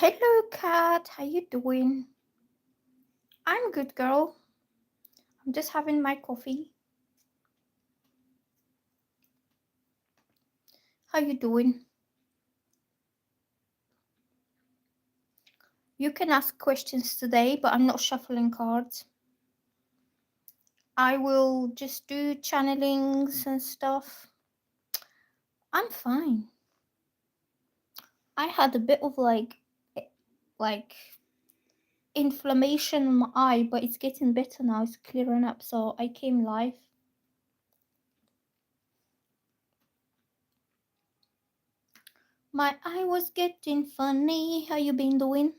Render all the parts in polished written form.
Hello, cat. How you doing? I'm good, girl. I'm just having my coffee. How you doing? You can ask questions today, but I'm not shuffling cards. I will just do channelings and stuff. I'm fine. I had a bit of like inflammation in my eye, but it's getting better now. It's clearing up, so I came live. My eye was getting funny. How you been doing?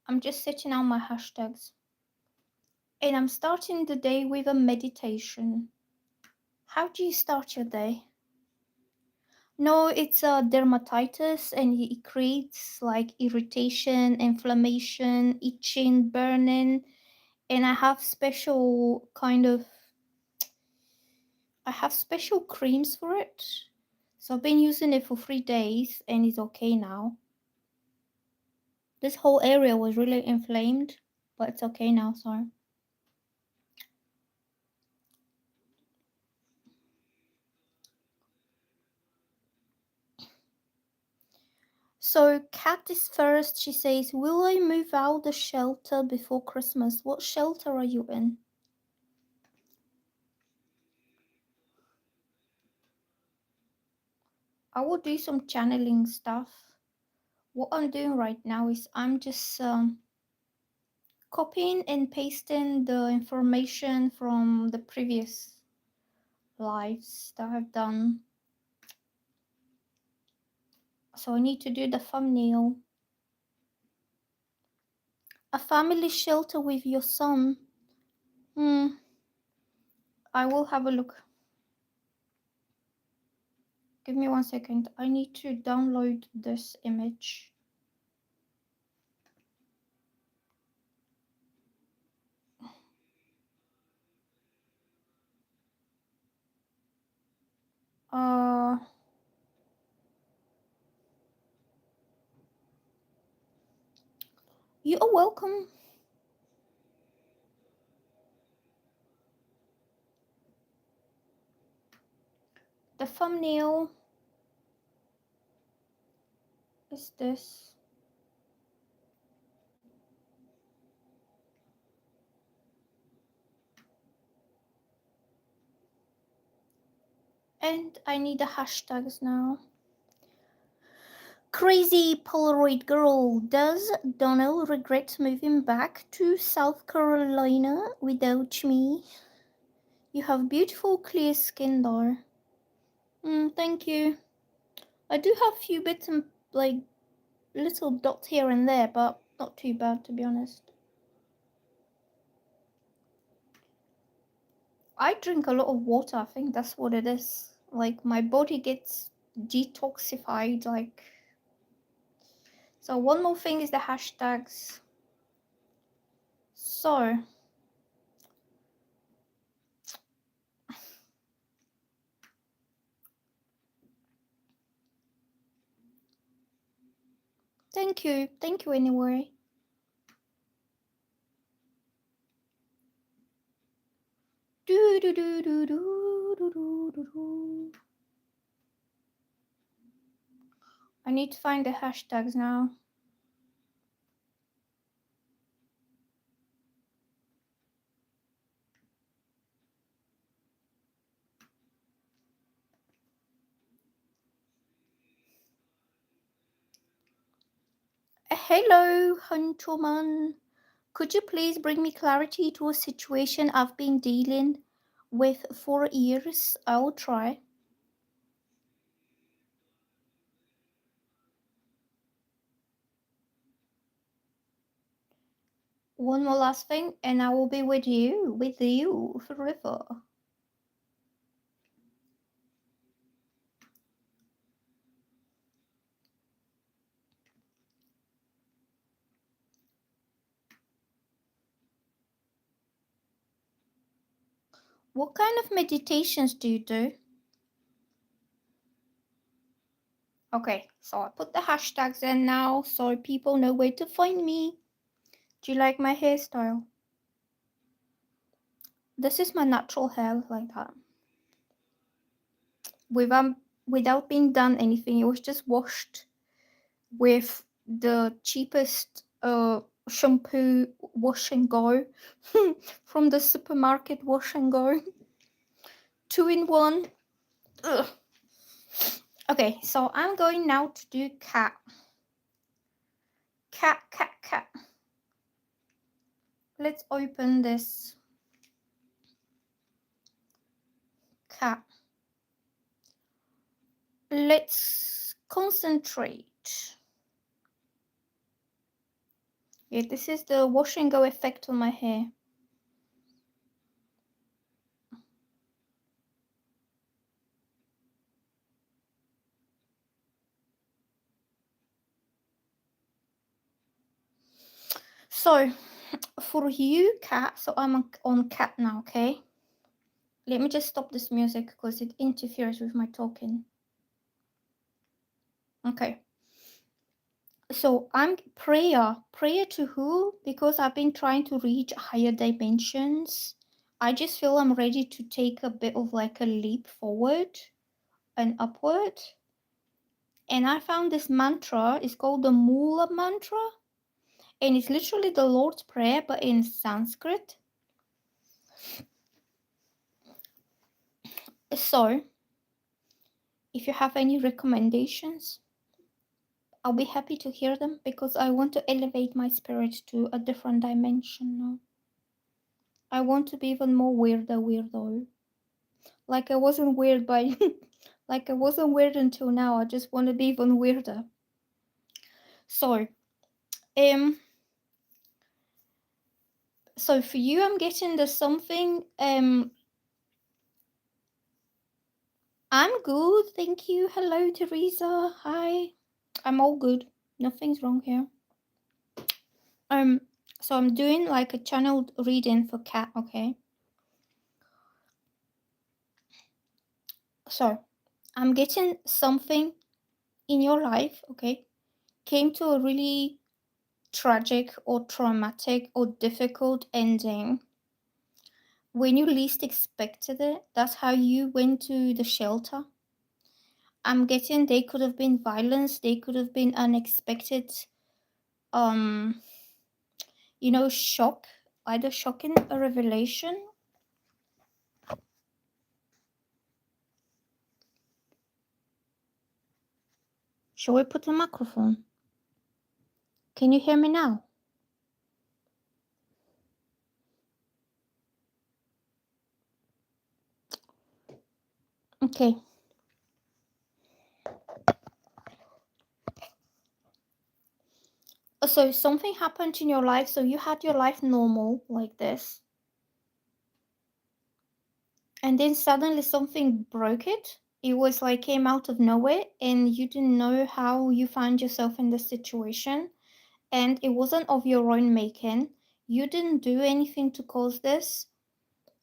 I'm just setting out my hashtags. And I'm starting the day with a meditation. How do you start your day? No, it's a dermatitis and it creates like irritation, inflammation, itching, burning, and I have special creams for it. So I've been using it for 3 days and it's okay now. This whole area was really inflamed, but it's okay now, sorry. So Kat is first. She says, "Will I move out the shelter before Christmas?" What shelter are you in? I will do some channeling stuff. What I'm doing right now is I'm just copying and pasting the information from the previous lives that I've done. So I need to do the thumbnail. A family shelter with your son. I will have a look. Give me 1 second. I need to download this image. You are welcome. The thumbnail is this. And I need the hashtags now. Crazy Polaroid girl. Does Donald regret moving back to South Carolina without me? You have beautiful clear skin though. Thank you. I do have a few bits and like little dots here and there, but not too bad to be honest. I drink a lot of water. I think that's what it is. Like my body gets detoxified. So one more thing is the hashtags. So thank you anyway. Do do do do do do do do do. I need to find the hashtags now. Hello, Hunterman. Could you please bring me clarity to a situation I've been dealing with for years? I'll try. One more last thing, and I will be with you forever. What kind of meditations do you do? Okay, so I put the hashtags in now so people know where to find me. Do you like my hairstyle? This is my natural hair, like that. Without being done anything, it was just washed with the cheapest shampoo wash and go from the supermarket wash and go. 2 in 1. Ugh. Okay, so I'm going now to do cat. Cat, cat, cat. Let's open this cat. Let's concentrate. Yeah, this is the wash and go effect on my hair. So, for you, cat, so I'm on cat now, okay? Let me just stop this music because it interferes with my talking. Okay. So I'm prayer. Prayer to who? Because I've been trying to reach higher dimensions. I just feel I'm ready to take a bit of like a leap forward and upward. And I found this mantra. It's called the Mula mantra. And it's literally the Lord's Prayer, but in Sanskrit. So, if you have any recommendations, I'll be happy to hear them because I want to elevate my spirit to a different dimension now. I want to be even more weirdo. Like I wasn't weird by like I wasn't weird until now. I just want to be even weirder. So, so for you I'm getting the something I'm good, thank you. Hello Teresa. Hi. I'm all good. Nothing's wrong here. So I'm doing like a channeled reading for cat, okay? So, I'm getting something in your life, okay? Came to a really tragic or traumatic or difficult ending when you least expected it. That's how you went to the shelter. I'm getting they could have been violence, they could have been unexpected shock, either shocking a revelation. Shall we put a microphone? Can you hear me now? Okay. So something happened in your life, so you had your life normal like this, and then suddenly something broke it. It was like came out of nowhere and you didn't know how you found yourself in this situation, and it wasn't of your own making. You didn't do anything to cause this.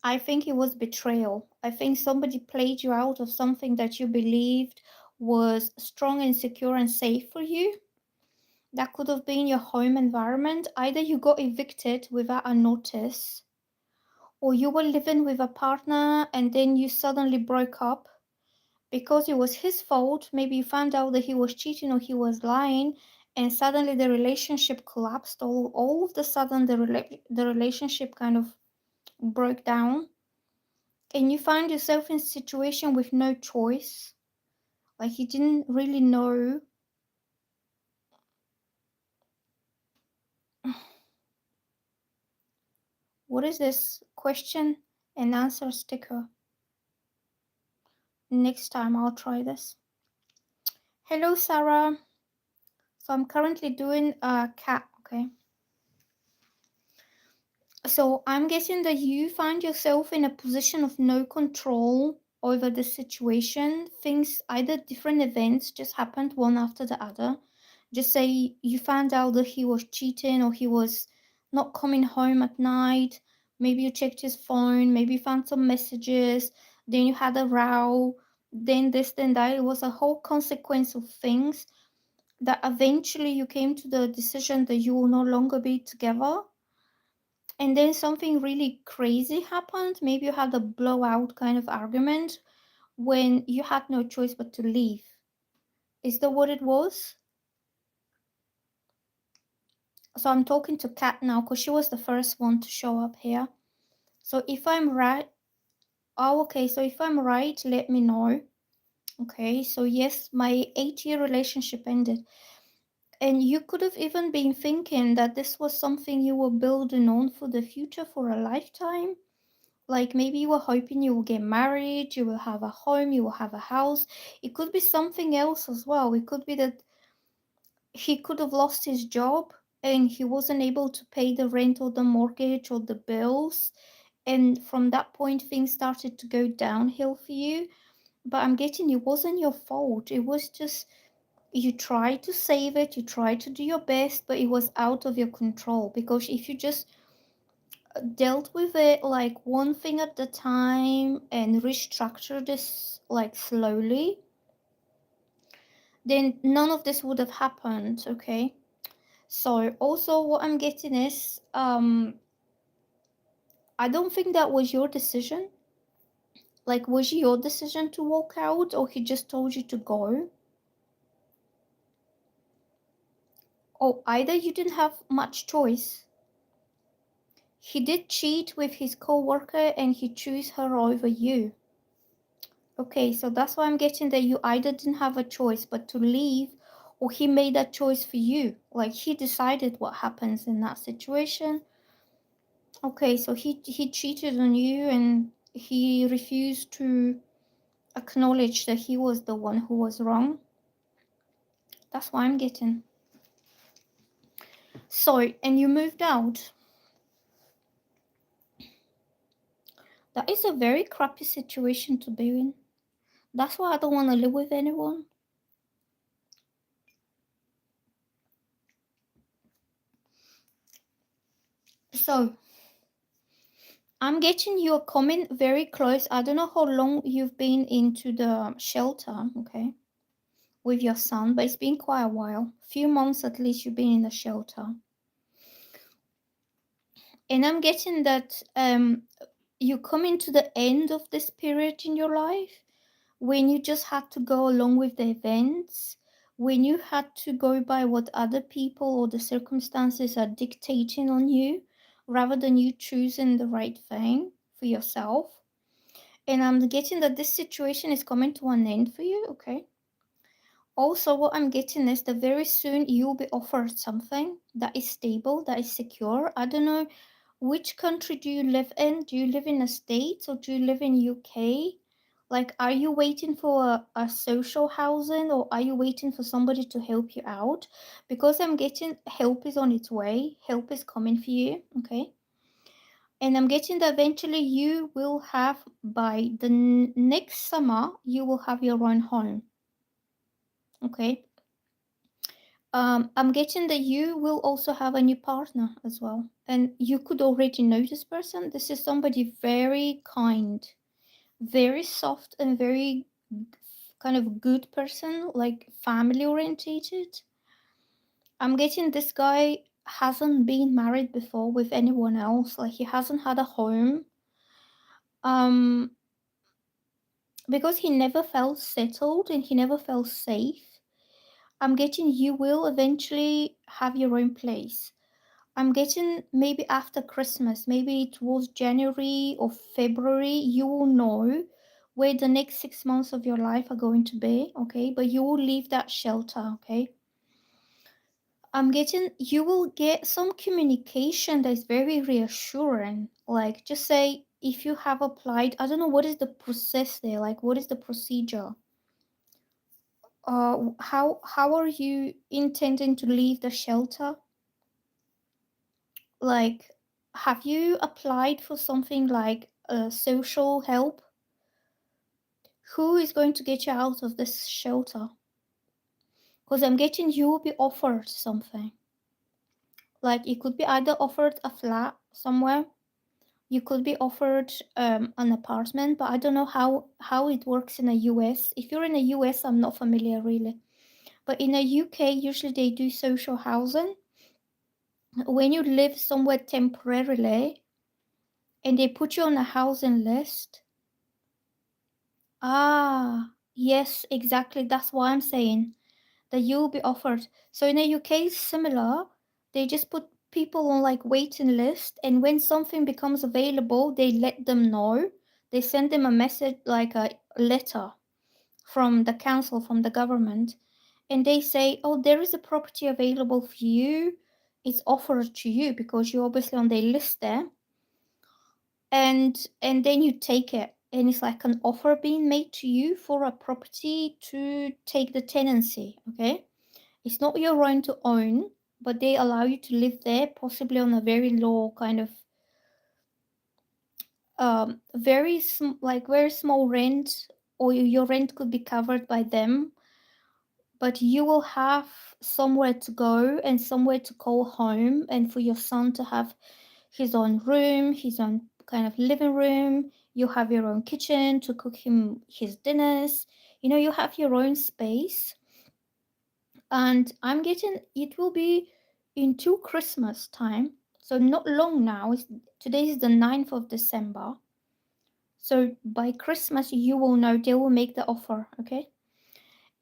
I think it was betrayal. I think somebody played you out of something that you believed was strong and secure and safe for you. That could have been your home environment. Either you got evicted without a notice, or you were living with a partner and then you suddenly broke up because it was his fault. Maybe you found out that he was cheating or he was lying, and suddenly the relationship collapsed. All of the sudden, the relationship kind of broke down, and you find yourself in a situation with no choice. Like you didn't really know. What is this question and answer sticker? Next time I'll try this. Hello, Sarah. So I'm currently doing a cat, okay? So I'm guessing that you find yourself in a position of no control over the situation. Things, either different events just happened one after the other. Just say you found out that he was cheating or he was not coming home at night. Maybe you checked his phone, maybe you found some messages, then you had a row, then this, then that. It was a whole consequence of things that eventually you came to the decision that you will no longer be together. And then something really crazy happened. Maybe you had a blowout kind of argument when you had no choice but to leave. Is that what it was? So I'm talking to Kat now because she was the first one to show up here. So if I'm right, oh, okay. So if I'm right, let me know. Okay. So yes, my 8-year relationship ended. And you could have even been thinking that this was something you were building on for the future for a lifetime. Like maybe you were hoping you will get married, you will have a home, you will have a house. It could be something else as well. It could be that he could have lost his job and he wasn't able to pay the rent or the mortgage or the bills. And from that point, things started to go downhill for you. But I'm getting it wasn't your fault. It was just you tried to save it, you tried to do your best, but it was out of your control. Because if you just dealt with it like one thing at a time and restructured this like slowly, then none of this would have happened. Okay. So also what I'm getting is I don't think that was your decision. Like, was it your decision to walk out or he just told you to go? Or either you didn't have much choice. He did cheat with his co-worker and he chose her over you. Okay, so that's why I'm getting that you either didn't have a choice but to leave, or he made that choice for you. Like he decided what happens in that situation. Okay, so he cheated on you and he refused to acknowledge that he was the one who was wrong. That's why I'm getting. So, and you moved out. That is a very crappy situation to be in. That's why I don't want to live with anyone. So, I'm getting you a comment very close. I don't know how long you've been into the shelter, okay, with your son, but it's been quite a while. A few months at least you've been in the shelter. And I'm getting that you come into the end of this period in your life when you just had to go along with the events, when you had to go by what other people or the circumstances are dictating on you, rather than you choosing the right thing for yourself. And I'm getting that this situation is coming to an end for you, okay? Also, what I'm getting is that very soon you'll be offered something that is stable, that is secure. I don't know which country do you live in? Do you live in the States or do you live in UK? Like, are you waiting for a social housing or are you waiting for somebody to help you out? Because I'm getting help is on its way, help is coming for you, okay? And I'm getting that eventually you will have, by the next summer, you will have your own home, okay? I'm getting that you will also have a new partner as well. And you could already know this person. This is somebody very kind, very soft, and very kind of good person, like family orientated. I'm getting this guy hasn't been married before with anyone else. Like he hasn't had a home. Um, because he never felt settled and he never felt safe. I'm getting you will eventually have your own place. I'm getting maybe after Christmas, maybe towards January or February, you will know where the next 6 months of your life are going to be, okay? But you will leave that shelter, okay? I'm getting, you will get some communication that is very reassuring. Like, just say if you have applied, I don't know what is the process there, like, what is the procedure? How are you intending to leave the shelter? Like, have you applied for something like social help? Who is going to get you out of this shelter? Because I'm getting you will be offered something. Like, it could be either offered a flat somewhere, you could be offered an apartment, but I don't know how it works in the US. If you're in the US, I'm not familiar really. But in the UK, usually they do social housing. When you live somewhere temporarily and they put you on a housing list. Ah, yes, exactly. That's what I'm saying. That you'll be offered. So in the UK, it's similar. They just put people on like waiting list, and when something becomes available, they let them know. They send them a message, like a letter from the council, from the government, and they say, "Oh, there is a property available for you. It's offered to you because you're obviously on their list there." And then you take it, and it's like an offer being made to you for a property to take the tenancy. Okay, it's not your own to own, but they allow you to live there, possibly on a very low kind of like very small rent, or your rent could be covered by them, but you will have somewhere to go and somewhere to call home, and for your son to have his own room, his own kind of living room. You have your own kitchen to cook him his dinners. You have your own space. And I'm getting it will be into Christmas time. So not long now. Today is the 9th of December. So by Christmas you will know they will make the offer, okay?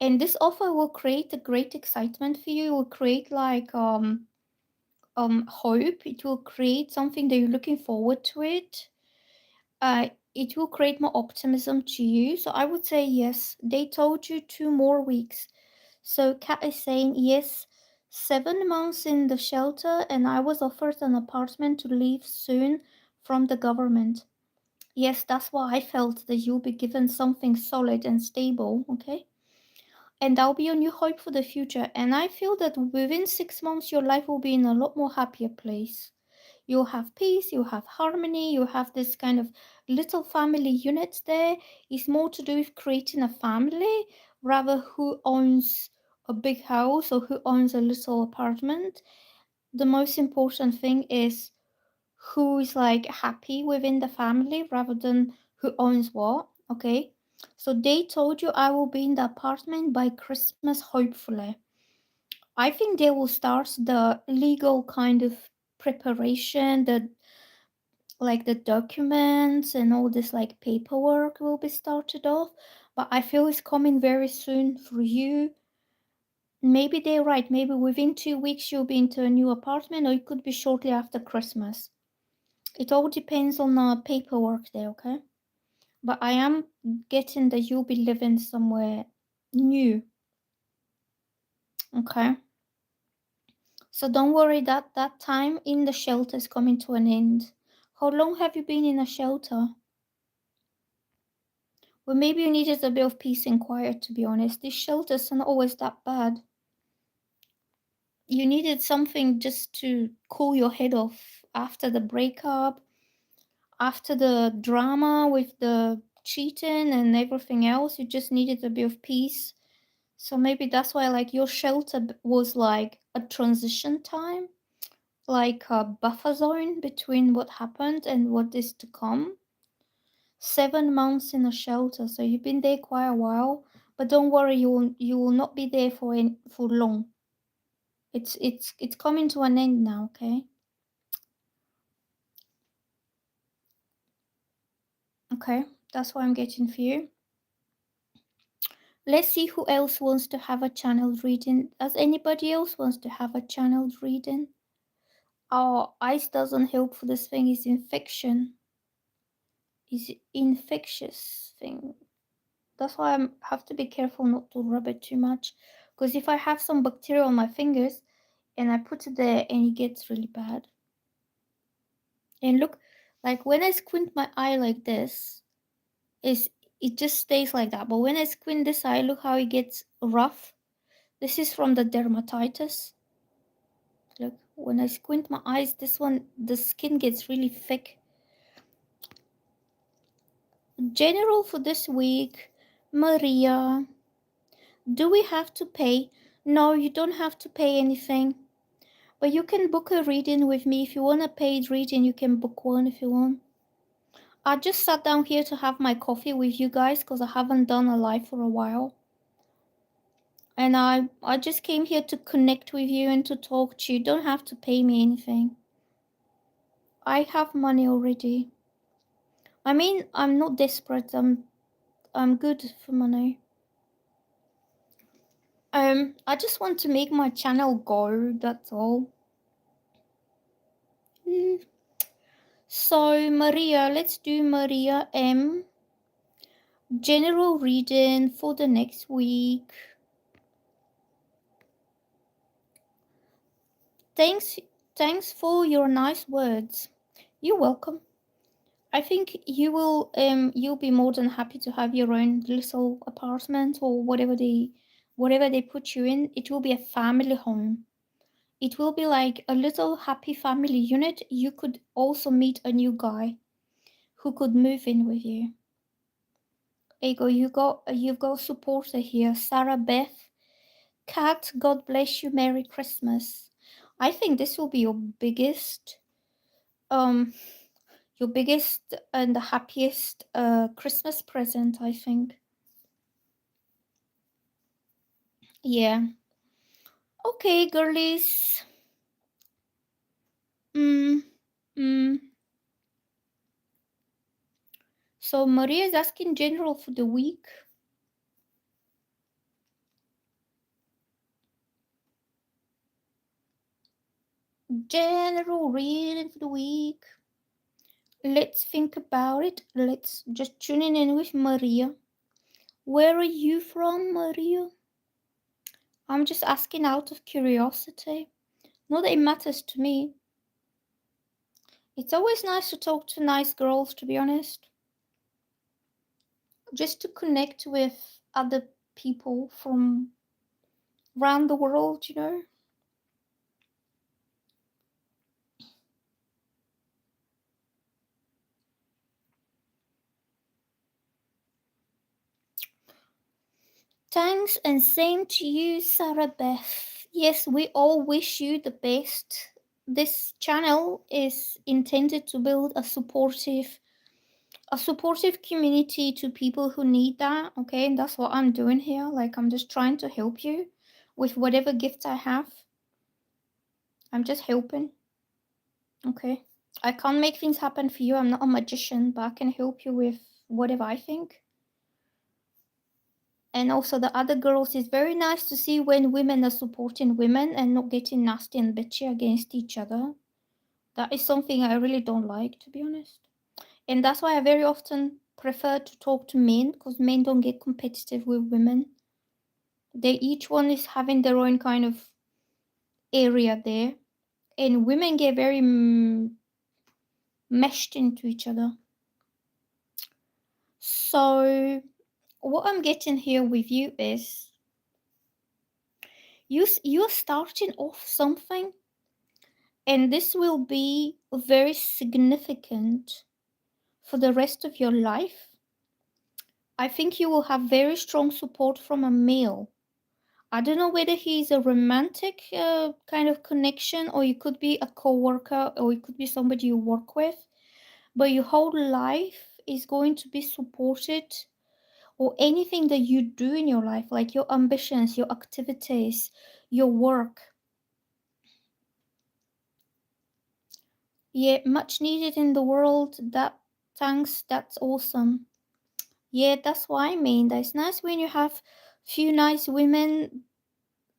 And this offer will create a great excitement for you. It will create like hope. It will create something that you're looking forward to it. It will create more optimism to you. So I would say yes. They told you 2 more weeks. So Kat is saying yes, 7 months in the shelter, and I was offered an apartment to leave soon from the government. Yes, that's why I felt that you'll be given something solid and stable, okay? And that'll be a new hope for the future. And I feel that within 6 months, your life will be in a lot more happier place. You'll have peace, you'll have harmony, you'll have this kind of little family unit there. It's more to do with creating a family rather who owns a big house or who owns a little apartment. The most important thing is who is like happy within the family rather than who owns what, okay? So they told you I will be in the apartment by Christmas, hopefully. I think they will start the legal kind of preparation, the documents and all this like paperwork will be started off, but I feel it's coming very soon for you. Maybe they're right, maybe within 2 weeks you'll be into a new apartment, or it could be shortly after Christmas. It all depends on the paperwork there, okay? But I am getting that you'll be living somewhere new, okay? So don't worry, that time in the shelter is coming to an end. How long have you been in a shelter? Well, maybe you needed a bit of peace and quiet, to be honest. These shelters are not always that bad. You needed something just to cool your head off after the breakup, after the drama with the cheating and everything else. You just needed a bit of peace. So maybe that's why, like, your shelter was like a transition time, like a buffer zone between what happened and what is to come. 7 months in a shelter, so you've been there quite a while. But don't worry, you will not be there for long. It's coming to an end now, okay? Okay, that's what I'm getting for you. Let's see who else wants to have a channeled reading. Does anybody else wants to have a channeled reading? Oh, ice doesn't help for this thing. Is infection. Is infectious thing. That's why I have to be careful not to rub it too much. Because if I have some bacteria on my fingers and I put it there and it gets really bad. And look, like when I squint my eye like this, is it just stays like that. But when I squint this eye, look how it gets rough. This is from the dermatitis. Look, when I squint my eyes, this one, the skin gets really thick. General for this week, Maria. Do we have to pay? No, you don't have to pay anything. But you can book a reading with me. If you want a paid reading, you can book one if you want. I just sat down here to have my coffee with you guys because I haven't done a live for a while. And I just came here to connect with you and to talk to you. You don't have to pay me anything. I have money already. I mean, I'm not desperate. I'm good for money. I just want to make my channel go, that's all. So Maria, let's do Maria M. General reading for the next week. Thanks for your nice words. You're welcome. I think you'll be more than happy to have your own little apartment or whatever they put you in. It will be a family home. It will be like a little happy family unit. You could also meet a new guy who could move in with you. Ego, you've got a supporter here. Sarah Beth. Kat, God bless you. Merry Christmas. I think this will be your biggest and the happiest Christmas present, I think. Yeah. Okay, girlies. So Maria is asking general for the week. General reading for the week. Let's think about it. Let's just tune in with Maria. Where are you from, Maria? I'm just asking out of curiosity. Not that it matters to me. It's always nice to talk to nice girls, to be honest. Just to connect with other people from around the world, you know. Thanks, and same to you, Sarah Beth. Yes, we all wish you the best. This channel is intended to build a supportive community to people who need that, okay? And that's what I'm doing here. Like, I'm just trying to help you with whatever gifts I have. I'm just helping, okay? I can't make things happen for you. I'm not a magician, but I can help you with whatever I think. And also the other girls, it's very nice to see when women are supporting women and not getting nasty and bitchy against each other. That is something I really don't like, to be honest. And that's why I very often prefer to talk to men, because men don't get competitive with women. They each one is having their own kind of area there. And women get very meshed into each other. So what I'm getting here with you is you're starting off something, and this will be very significant for the rest of your life. I think you will have very strong support from a male. I don't know whether he's a romantic kind of connection, or you could be a co-worker, or it could be somebody you work with, but your whole life is going to be supported, or anything that you do in your life, like your ambitions, your activities, your work. Yeah, much needed in the world. Thanks, that's awesome. Yeah, that's what I mean. That's nice when you have few nice women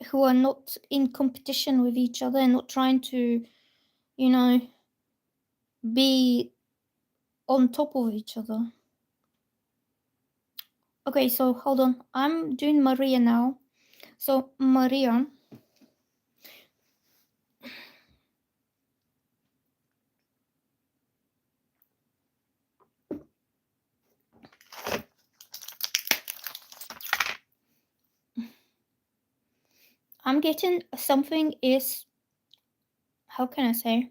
who are not in competition with each other and not trying to, you know, be on top of each other. Okay, so hold on. I'm doing Maria now. So, Maria. I'm getting something is, how can I say,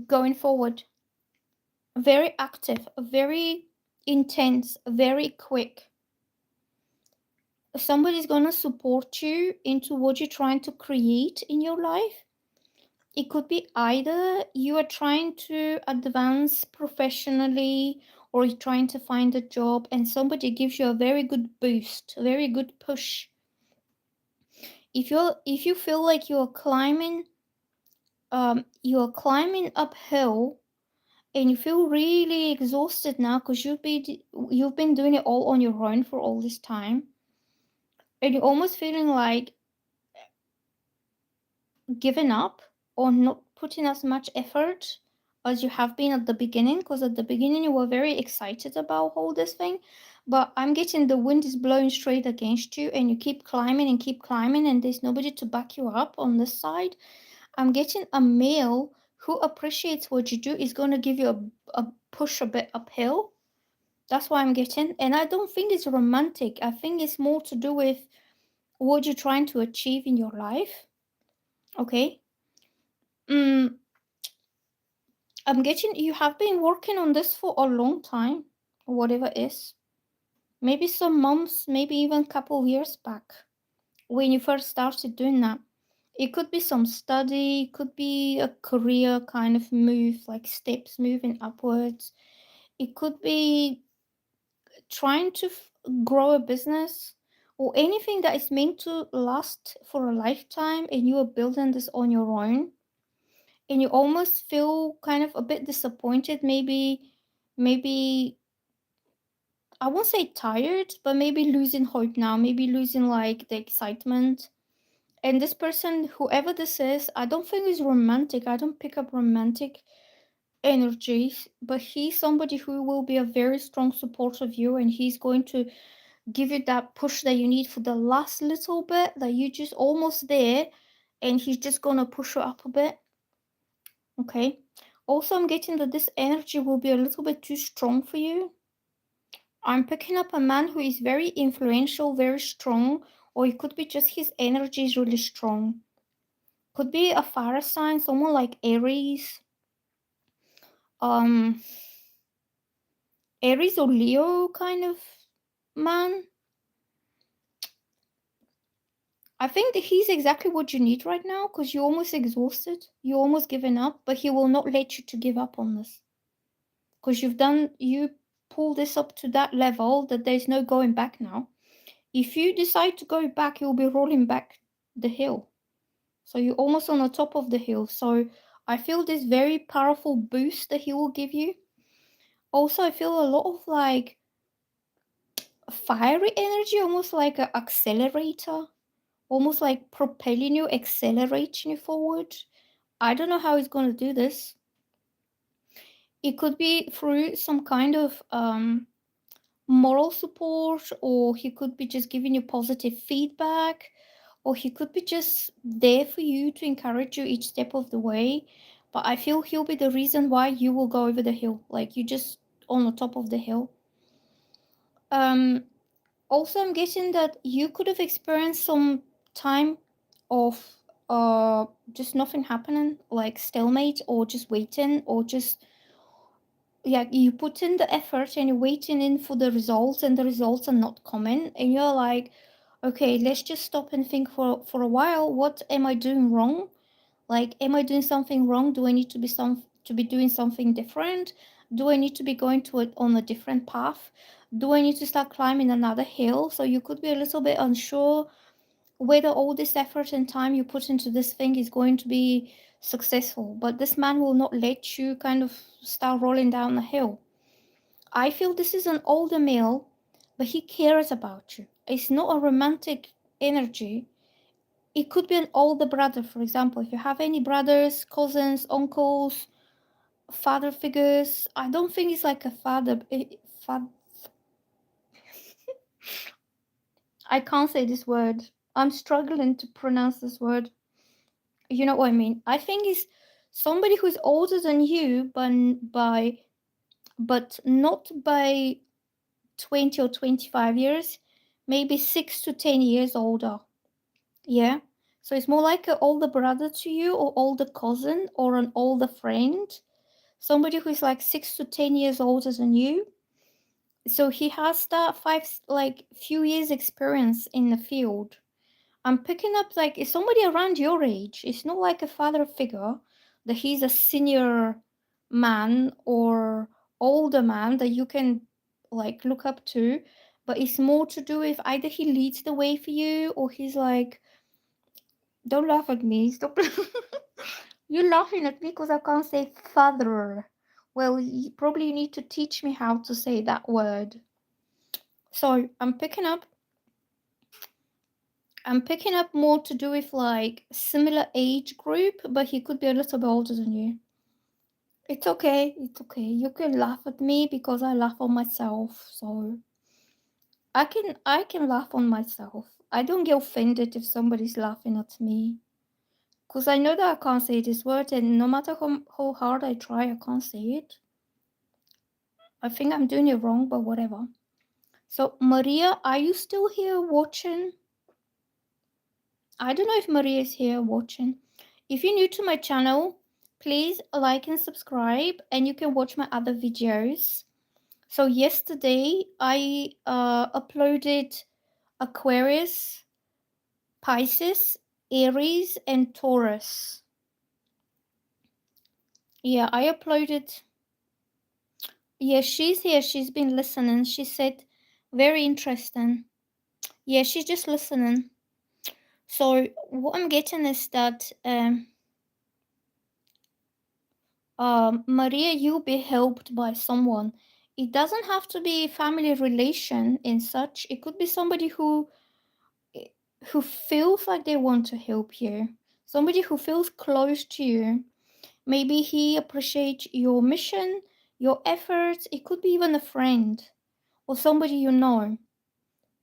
going forward. Very active, very intense, very quick. Somebody's gonna support you into what you're trying to create in your life. It could be either you are trying to advance professionally or you're trying to find a job and somebody gives you a very good boost, a very good push. If you feel like you're climbing uphill and you feel really exhausted now because you've been doing it all on your own for all this time, and you're almost feeling like giving up or not putting as much effort as you have been at the beginning, because at the beginning you were very excited about all this thing, but I'm getting the wind is blowing straight against you and you keep climbing and there's nobody to back you up on this side. I'm getting a male who appreciates what you do is going to give you a push a bit uphill. That's what I'm getting. And I don't think it's romantic. I think it's more to do with what you're trying to achieve in your life. Okay? Mm, I'm getting you have been working on this for a long time, or whatever it is. Maybe some months, maybe even a couple of years back when you first started doing that. It could be some study, it could be a career kind of move, like steps moving upwards. It could be trying to grow a business or anything that is meant to last for a lifetime and you are building this on your own and you almost feel kind of a bit disappointed, maybe I won't say tired, but maybe losing hope now, maybe losing like the excitement. And this person, whoever this is, I don't think is romantic. I don't pick up romantic energies, but he's somebody who will be a very strong support of you and he's going to give you that push that you need for the last little bit that you just almost there and he's just gonna push you up a bit. Okay. Also, I'm getting that this energy will be a little bit too strong for you. I'm picking up a man who is very influential, very strong, or it could be just his energy is really strong. Could be a fire sign, someone like Aries, um, Aries or Leo kind of man. I think that he's exactly what you need right now because you're almost exhausted, you're almost giving up, but he will not let you to give up on this because you pull this up to that level that there's no going back now. If you decide to go back, you'll be rolling back the hill. So you're almost on the top of the hill. So I feel this very powerful boost that he will give you. Also, I feel a lot of like fiery energy, almost like an accelerator, almost like propelling you, accelerating you forward. I don't know how he's going to do this. It could be through some kind of moral support, or he could be just giving you positive feedback, or he could be just there for you to encourage you each step of the way. But I feel he'll be the reason why you will go over the hill, like you just on the top of the hill. Um, Also, I'm guessing that you could have experienced some time of just nothing happening, like stalemate, or just waiting, or just yeah, you put in the effort and you're waiting in for the results, and the results are not coming, and you're like, okay, let's just stop and think for a while. What am I doing wrong? Like, am I doing something wrong? Do I need to be doing something different? Do I need to be going to it on a different path? Do I need to start climbing another hill? So you could be a little bit unsure whether all this effort and time you put into this thing is going to be successful. But this man will not let you kind of start rolling down the hill. I feel this is an older male, but he cares about you. It's not a romantic energy. It could be an older brother, for example. If you have any brothers, cousins, uncles, father figures, I don't think it's like a father. I can't say this word. I'm struggling to pronounce this word. You know what I mean? I think it's somebody who's older than you, but not by 20 or 25 years, maybe 6 to 10 years older. Yeah. So it's more like an older brother to you, or older cousin, or an older friend. Somebody who's like 6 to 10 years older than you. So he has that few years experience in the field. I'm picking up like it's somebody around your age. It's not like a father figure that he's a senior man or older man that you can like look up to, but it's more to do with either he leads the way for you or he's like, don't laugh at me. Stop. You're laughing at me because I can't say father. Well, probably you need to teach me how to say that word. So I'm picking up more to do with like similar age group, but he could be a little bit older than you. It's okay. It's okay. You can laugh at me because I laugh on myself. So I can laugh on myself. I don't get offended if somebody's laughing at me. Because I know that I can't say this word, and no matter how hard I try, I can't say it. I think I'm doing it wrong, but whatever. So, Maria, are you still here watching? I don't know if Maria is here watching. If you're new to my channel, please like and subscribe, and you can watch my other videos. So, yesterday I uploaded Aquarius, Pisces, Aries, and Taurus. Yeah, I uploaded. Yeah, she's here. She's been listening. She said, very interesting. Yeah, she's just listening. So what I'm getting is that Maria, you'll be helped by someone. It doesn't have to be family relation in such. It could be somebody who feels like they want to help you. Somebody who feels close to you. Maybe he appreciates your mission, your efforts. It could be even a friend or somebody you know.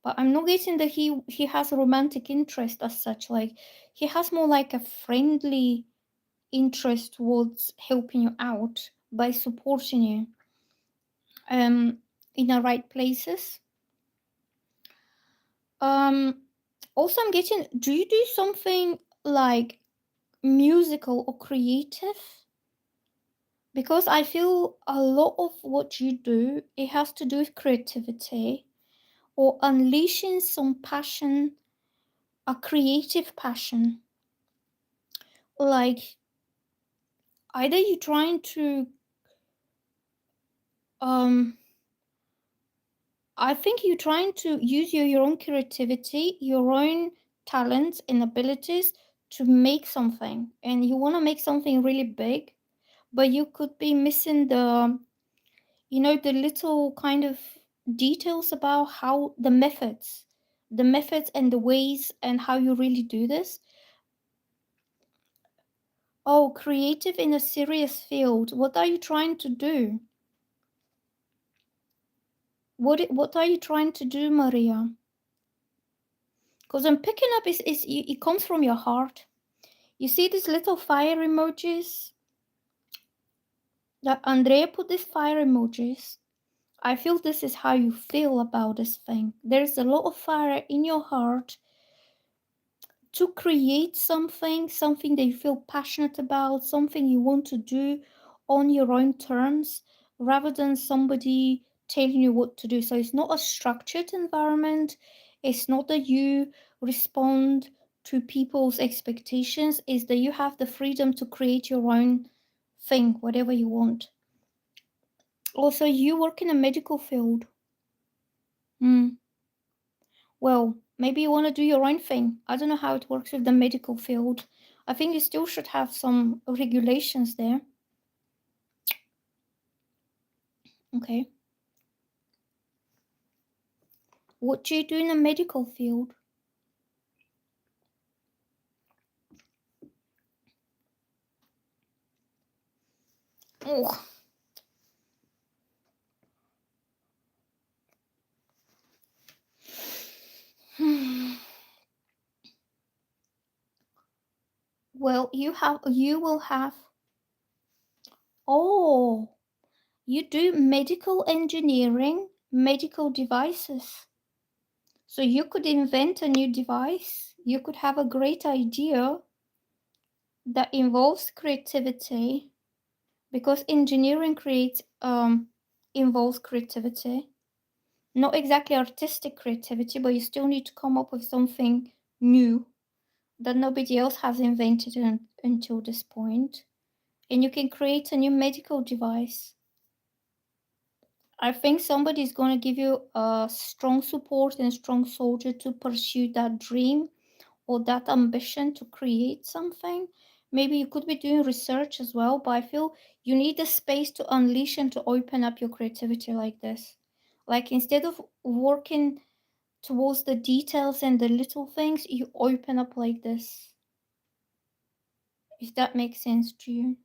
But I'm not getting that he has a romantic interest as such. Like he has more like a friendly interest towards helping you out by supporting you in the right places. Um Also I'm getting, do you do something like musical or creative? Because I feel a lot of what you do, it has to do with creativity or unleashing some passion, a creative passion. Like either you're trying to um I think you're trying to use your own creativity, your own talents and abilities to make something, and you want to make something really big, but you could be missing the little kind of details about how the methods and the ways and how you really do this. Oh, creative in a serious field. What are you trying to do? What are you trying to do, Maria? Because I'm picking up is it comes from your heart. You see these little fire emojis? That Andrea put these fire emojis. I feel this is how you feel about this thing. There's a lot of fire in your heart to create something that you feel passionate about, something you want to do on your own terms, rather than somebody telling you what to do. So it's not a structured environment. It's not that you respond to people's expectations. It's that you have the freedom to create your own thing, whatever you want. Also, you work in a medical field. Hmm. Well, maybe you want to do your own thing. I don't know how it works with the medical field. I think you still should have some regulations there. Okay. What do you do in the medical field? Oh. Well, you will have. Oh, you do medical engineering, medical devices. So you could invent a new device. You could have a great idea that involves creativity, because engineering creates involves creativity. Not exactly artistic creativity, but you still need to come up with something new that nobody else has invented until this point, and you can create a new medical device. I think somebody is going to give you a strong support and strong soldier to pursue that dream or that ambition to create something. Maybe you could be doing research as well, but I feel you need the space to unleash and to open up your creativity like this. Like instead of working towards the details and the little things, you open up like this. If that makes sense to you.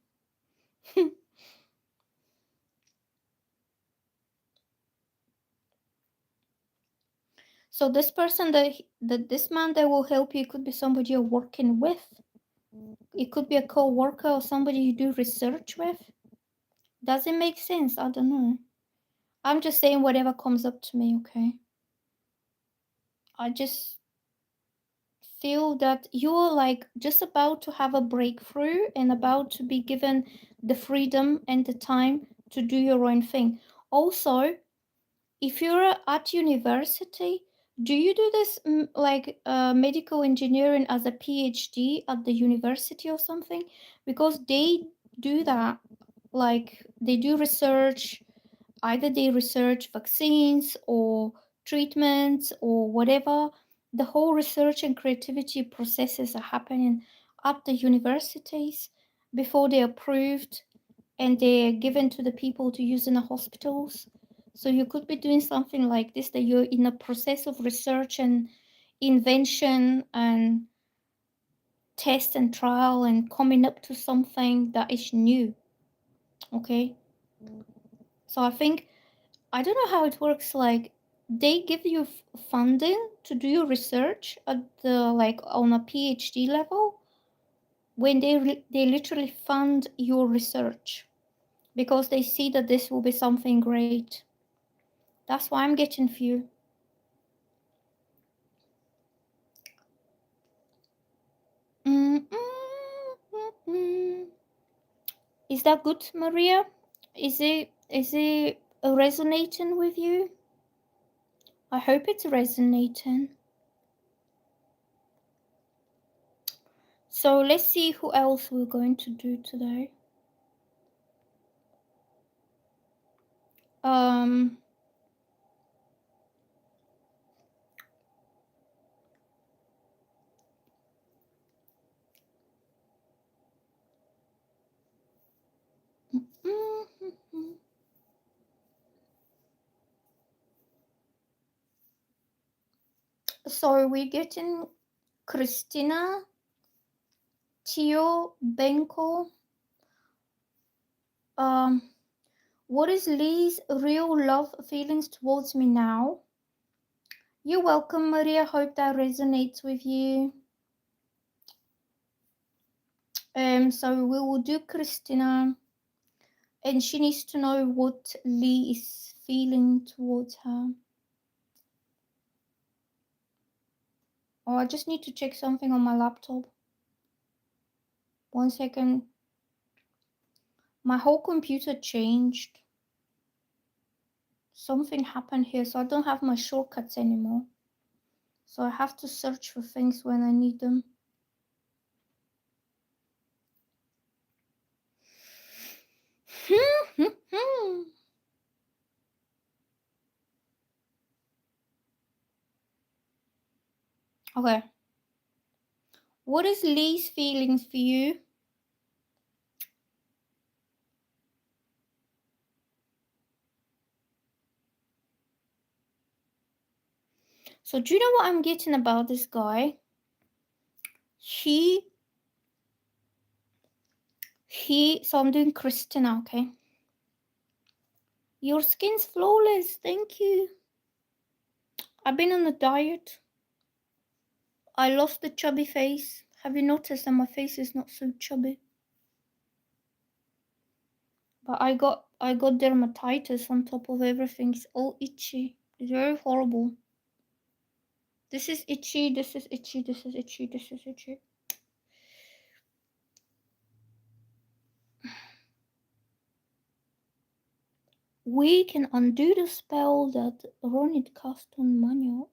So this person that this man that will help you could be somebody you're working with. It could be a co-worker or somebody you do research with. Does it make sense? I don't know. I'm just saying whatever comes up to me, okay? I just feel that you're like just about to have a breakthrough and about to be given the freedom and the time to do your own thing. Also, if you're at university, do you do this like medical engineering as a PhD at the university or something? Because they do that, like they do research, either they research vaccines or treatments or whatever. The whole research and creativity processes are happening at the universities before they're approved and they're given to the people to use in the hospitals. So you could be doing something like this, that you're in a process of research and invention and test and trial and coming up to something that is new. Okay? So I don't know how it works. Like they give you funding to do your research at the like on a PhD level when they literally fund your research because they see that this will be something great. That's why I'm getting few. Is that good, Maria? Is it resonating with you? I hope it's resonating. So let's see who else we're going to do today. Um, so we're getting Christina, Tio, Benko. Um, what is Lee's real love feelings towards me now? You're welcome, Maria. Hope that resonates with you. So we will do Christina, and she needs to know what Lee is feeling towards her. Oh, I just need to check something on my laptop. 1 second. My whole computer changed. Something happened here, so I don't have my shortcuts anymore. So I have to search for things when I need them. Okay. What is Lee's feelings for you? So do you know what I'm getting about this guy? He so I'm doing Christina, okay? Your skin's flawless, thank you. I've been on a diet. I lost the chubby face. Have you noticed that my face is not so chubby? But I got dermatitis on top of everything. It's all itchy. It's very horrible. This is itchy, this is itchy, this is itchy, this is itchy. We can undo the spell that Ronit cast on Manya.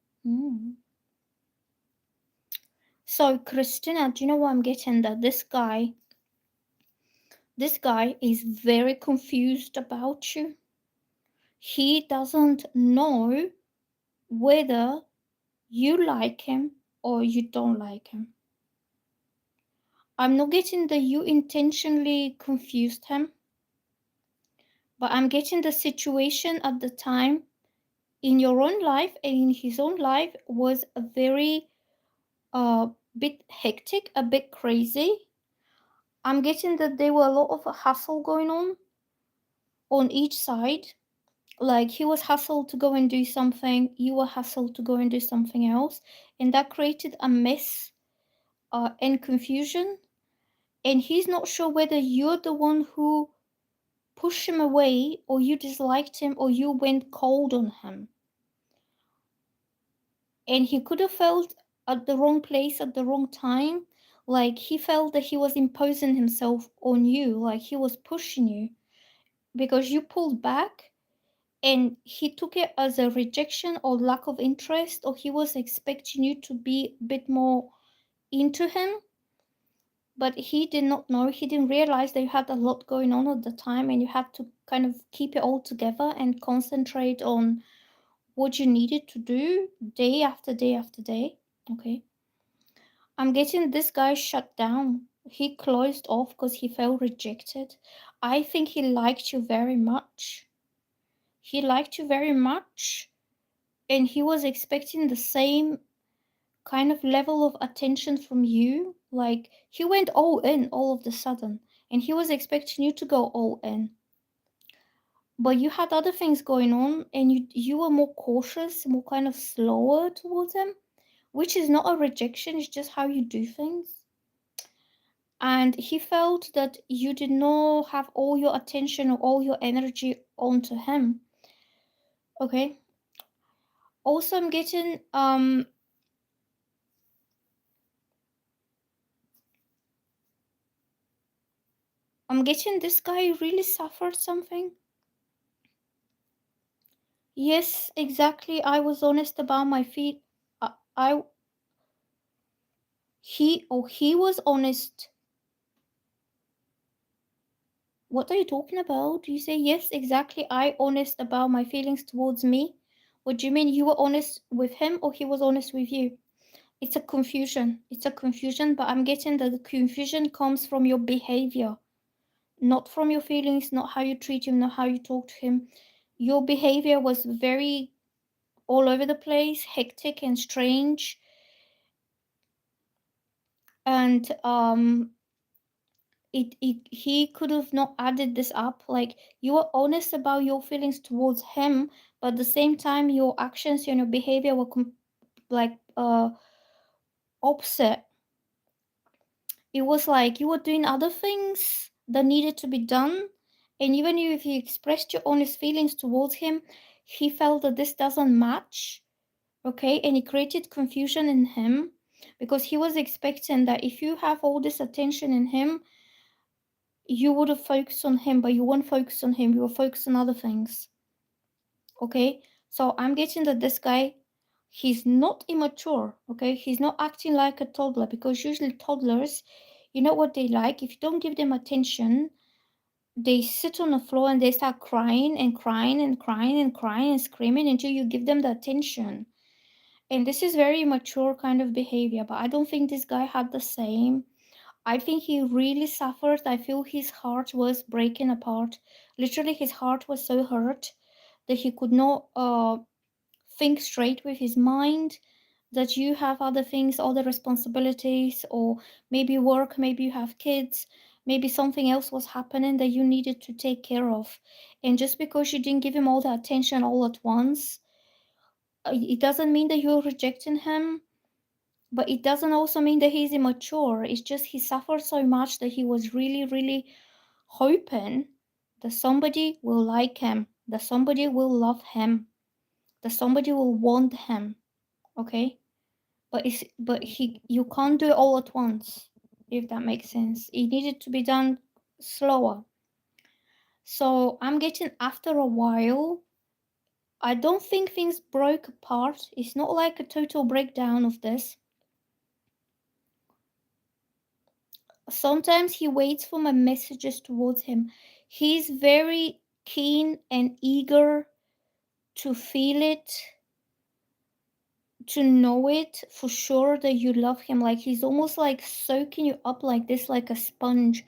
So, Christina, do you know what I'm getting? That this guy is very confused about you. He doesn't know whether you like him or you don't like him. I'm not getting that you intentionally confused him, but I'm getting the situation at the time in your own life and in his own life was a very bit hectic, a bit crazy. I'm getting that there were a lot of hustle going on each side. Like he was hustled to go and do something, you were hustled to go and do something else, and that created a mess and confusion. And he's not sure whether you're the one who pushed him away, or you disliked him, or you went cold on him. And he could have felt at the wrong place at the wrong time. Like he felt that he was imposing himself on you, like he was pushing you because you pulled back, and he took it as a rejection or lack of interest, or he was expecting you to be a bit more into him. But he did not know, he didn't realize that you had a lot going on at the time, and you had to kind of keep it all together and concentrate on what you needed to do day after day after day. Okay. I'm getting this guy shut down. He closed off because he felt rejected. I think he liked you very much. He liked you very much, and he was expecting the same kind of level of attention from you. Like he went all in all of the sudden, and he was expecting you to go all in. But you had other things going on, and you were more cautious, more kind of slower towards him, which is not a rejection, it's just how you do things. And he felt that you did not have all your attention or all your energy onto him. Okay. Also, I'm getting this guy really suffered something. Yes, exactly. I was honest about my feet. I he was honest. What are you talking about? You say yes, exactly. I honest about my feelings towards me. What do you mean? You were honest with him, or he was honest with you? It's a confusion. It's a confusion, but I'm getting that the confusion comes from your behavior, not from your feelings, not how you treat him, not how you talk to him. Your behavior was very all over the place, hectic and strange. And he could have not added this up. Like you were honest about your feelings towards him, but at the same time your actions and your behavior were like opposite. It was like you were doing other things that needed to be done, and even if you expressed your honest feelings towards him, he felt that this doesn't match. Okay, and it created confusion in him because he was expecting that if you have all this attention in him, you would have focused on him, but you won't focus on him, you will focus on other things. Okay, so I'm getting that this guy, he's not immature. Okay, he's not acting like a toddler, because usually toddlers, you know what they like? If you don't give them attention, they sit on the floor and they start crying and crying and crying and crying and screaming until you give them the attention. And this is very mature kind of behavior, but I don't think this guy had the same. I think he really suffered. I feel his heart was breaking apart. Literally, his heart was so hurt that he could not think straight with his mind. That you have other things, other responsibilities, or maybe work, maybe you have kids, maybe something else was happening that you needed to take care of. And just because you didn't give him all the attention all at once, it doesn't mean that you're rejecting him. But it doesn't also mean that he's immature. It's just he suffered so much that he was really, really hoping that somebody will like him, that somebody will love him, that somebody will want him. Okay? But you can't do it all at once, if that makes sense. It needed to be done slower. So I'm getting after a while, I don't think things broke apart. It's not like a total breakdown of this. Sometimes he waits for my messages towards him. He's very keen and eager to feel it, to know it for sure that you love him. Like he's almost like soaking you up like this, like a sponge.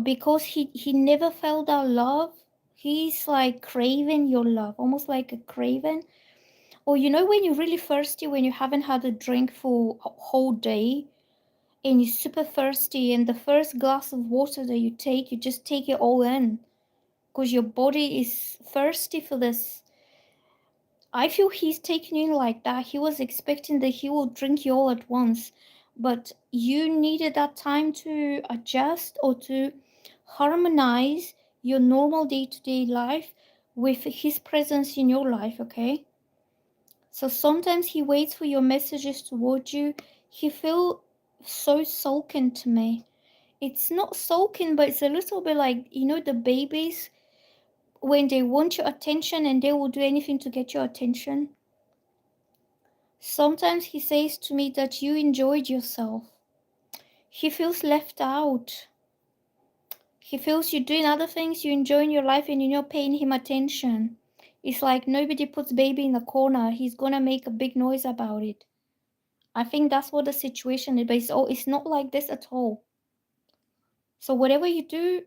Because he never felt that love. He's like craving your love, almost like a craving. Or you know when you're really thirsty, when you haven't had a drink for a whole day, and you're super thirsty, and the first glass of water that you take, you just take it all in because your body is thirsty for this. I feel he's taking you like that. He was expecting that he will drink you all at once, but you needed that time to adjust or to harmonize your normal day-to-day life with his presence in your life, okay? So sometimes he waits for your messages towards you. He feels so sulking to me. It's not sulking, but it's a little bit like, you know, the babies when they want your attention and they will do anything to get your attention. Sometimes he says to me that you enjoyed yourself. He feels left out. He feels you're doing other things, you're enjoying your life, and you're not paying him attention. It's like nobody puts baby in the corner. He's gonna make a big noise about it. I think that's what the situation is, but it's not like this at all. So whatever you do,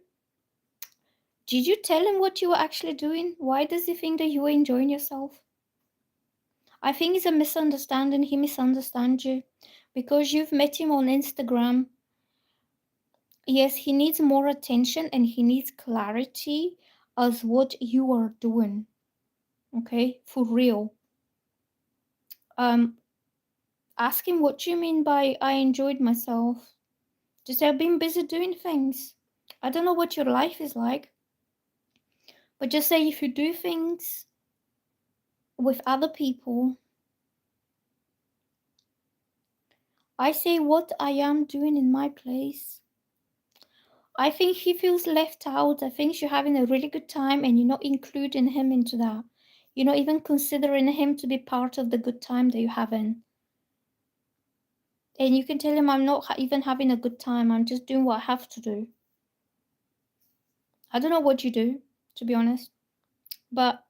did you tell him what you were actually doing? Why does he think that you were enjoying yourself? I think it's a misunderstanding. He misunderstands you because you've met him on Instagram. Yes, he needs more attention and he needs clarity as what you are doing. Okay, for real. Um, ask him what you mean by I enjoyed myself. Just say I've been busy doing things. I don't know what your life is like, but just say if you do things with other people, I say what I am doing in my place. I think he feels left out. I think you're having a really good time and you're not including him into that. You're not even considering him to be part of the good time that you're having. And you can tell him, I'm not even having a good time. I'm just doing what I have to do. I don't know what you do, to be honest. But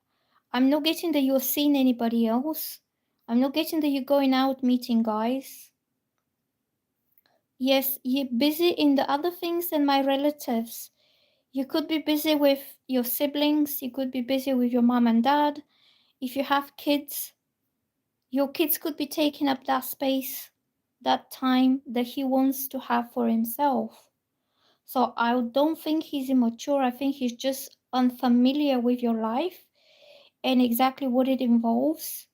I'm not getting that you're seeing anybody else. I'm not getting that you're going out meeting guys. Yes, you're busy in the other things than my relatives. You could be busy with your siblings, you could be busy with your mom and dad. If you have kids, your kids could be taking up that space, that time that he wants to have for himself. So I don't think he's immature. I think he's just unfamiliar with your life and exactly what it involves.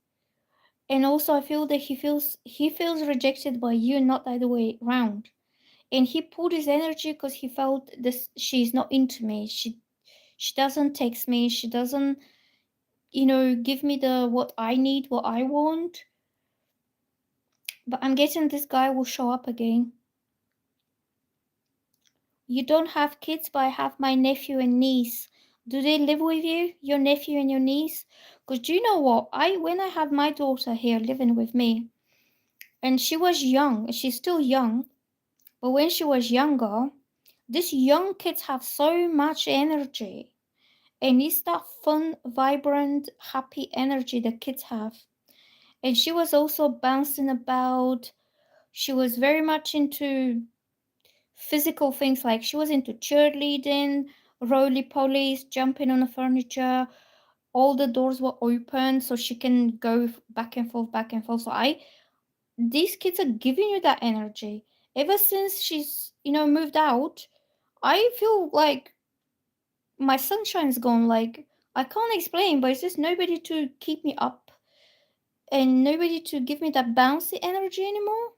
And also I feel that he feels rejected by you, not the other way around. And he pulled his energy because he felt this she's not into me. She doesn't text me, she doesn't, give me the what I need, what I want. But I'm guessing this guy will show up again. You don't have kids, but I have my nephew and niece. Do they live with you, your nephew and your niece? Because do you know what? When I had my daughter here living with me, and she was young, she's still young, but when she was younger, these young kids have so much energy. And it's that fun, vibrant, happy energy that kids have. And she was also bouncing about. She was very much into physical things, like she was into cheerleading, roly polies, jumping on the furniture. All the doors were open so she can go back and forth, back and forth. So these kids are giving you that energy. Ever since she's, moved out, I feel like my sunshine's gone. Like, I can't explain, but it's just nobody to keep me up and nobody to give me that bouncy energy anymore.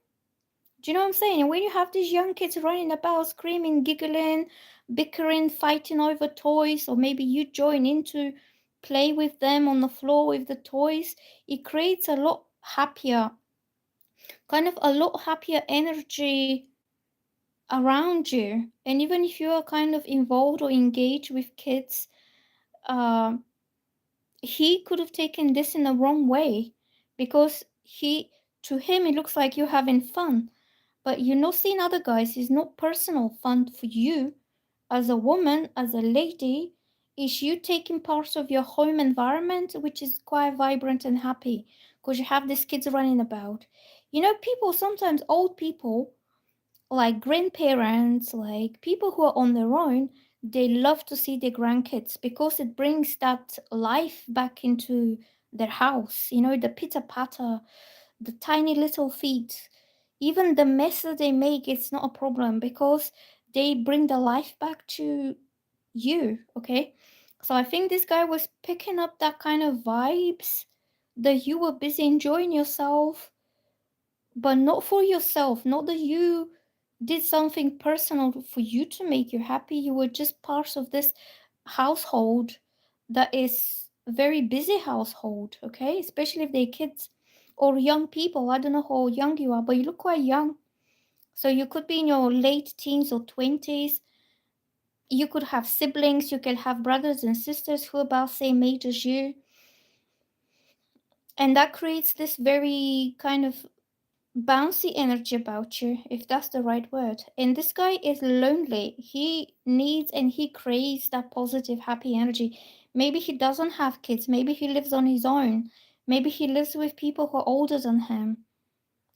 Do you know what I'm saying? And when you have these young kids running about, screaming, giggling, bickering, fighting over toys, or maybe you join in to play with them on the floor with the toys, it creates a lot happier, kind of a lot happier energy around you. And even if you are kind of involved or engaged with kids, uh, he could have taken this in the wrong way because to him, it looks like you're having fun. But you know, seeing other guys is not personal fun for you as a woman, as a lady. Is you taking part of your home environment, which is quite vibrant and happy because you have these kids running about. You know, people sometimes, old people, like grandparents, like people who are on their own, they love to see their grandkids because it brings that life back into their house. You know, the pitter patter, the tiny little feet, even the mess that they make, it's not a problem because they bring the life back to you, okay? So I think this guy was picking up that kind of vibes that you were busy enjoying yourself, but not for yourself, not that you did something personal for you to make you happy. You were just part of this household that is a very busy household, okay? Especially if they're kids or young people. I don't know how young you are, but you look quite young. So you could be in your late teens or 20s. You could have siblings, you could have brothers and sisters who are about same age as you. And that creates this very kind of bouncy energy about you, if that's the right word. And this guy is lonely. He needs and he craves that positive, happy energy. Maybe he doesn't have kids. Maybe he lives on his own. Maybe he lives with people who are older than him.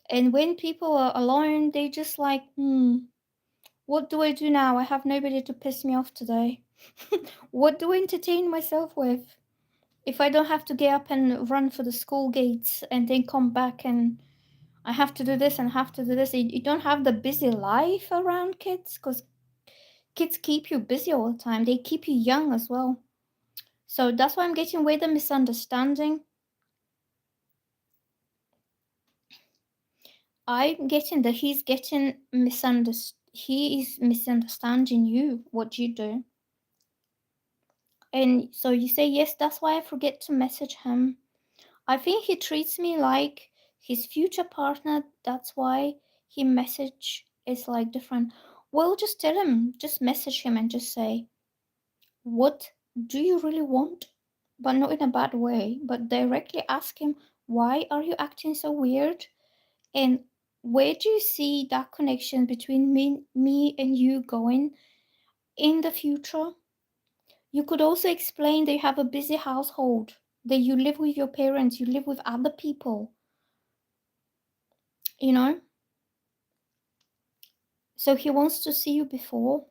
And when people are alone, they just like, what do I do now? I have nobody to piss me off today. What do I entertain myself with? If I don't have to get up and run for the school gates and then come back and I have to do this and have to do this. You don't have the busy life around kids because kids keep you busy all the time. They keep you young as well. So that's why I'm getting way the misunderstanding. I'm getting that he's getting misunderstood. He is misunderstanding you, what you do. And so you say, yes, that's why I forget to message him. I think he treats me like his future partner. That's why he message is like different. Well, just tell him, just message him and just say, what do you really want? But not in a bad way, but directly ask him, why are you acting so weird? And where do you see that connection between me and you going in the future? You could also explain that you have a busy household, that you live with your parents, you live with other people, you know? So he wants to see you before.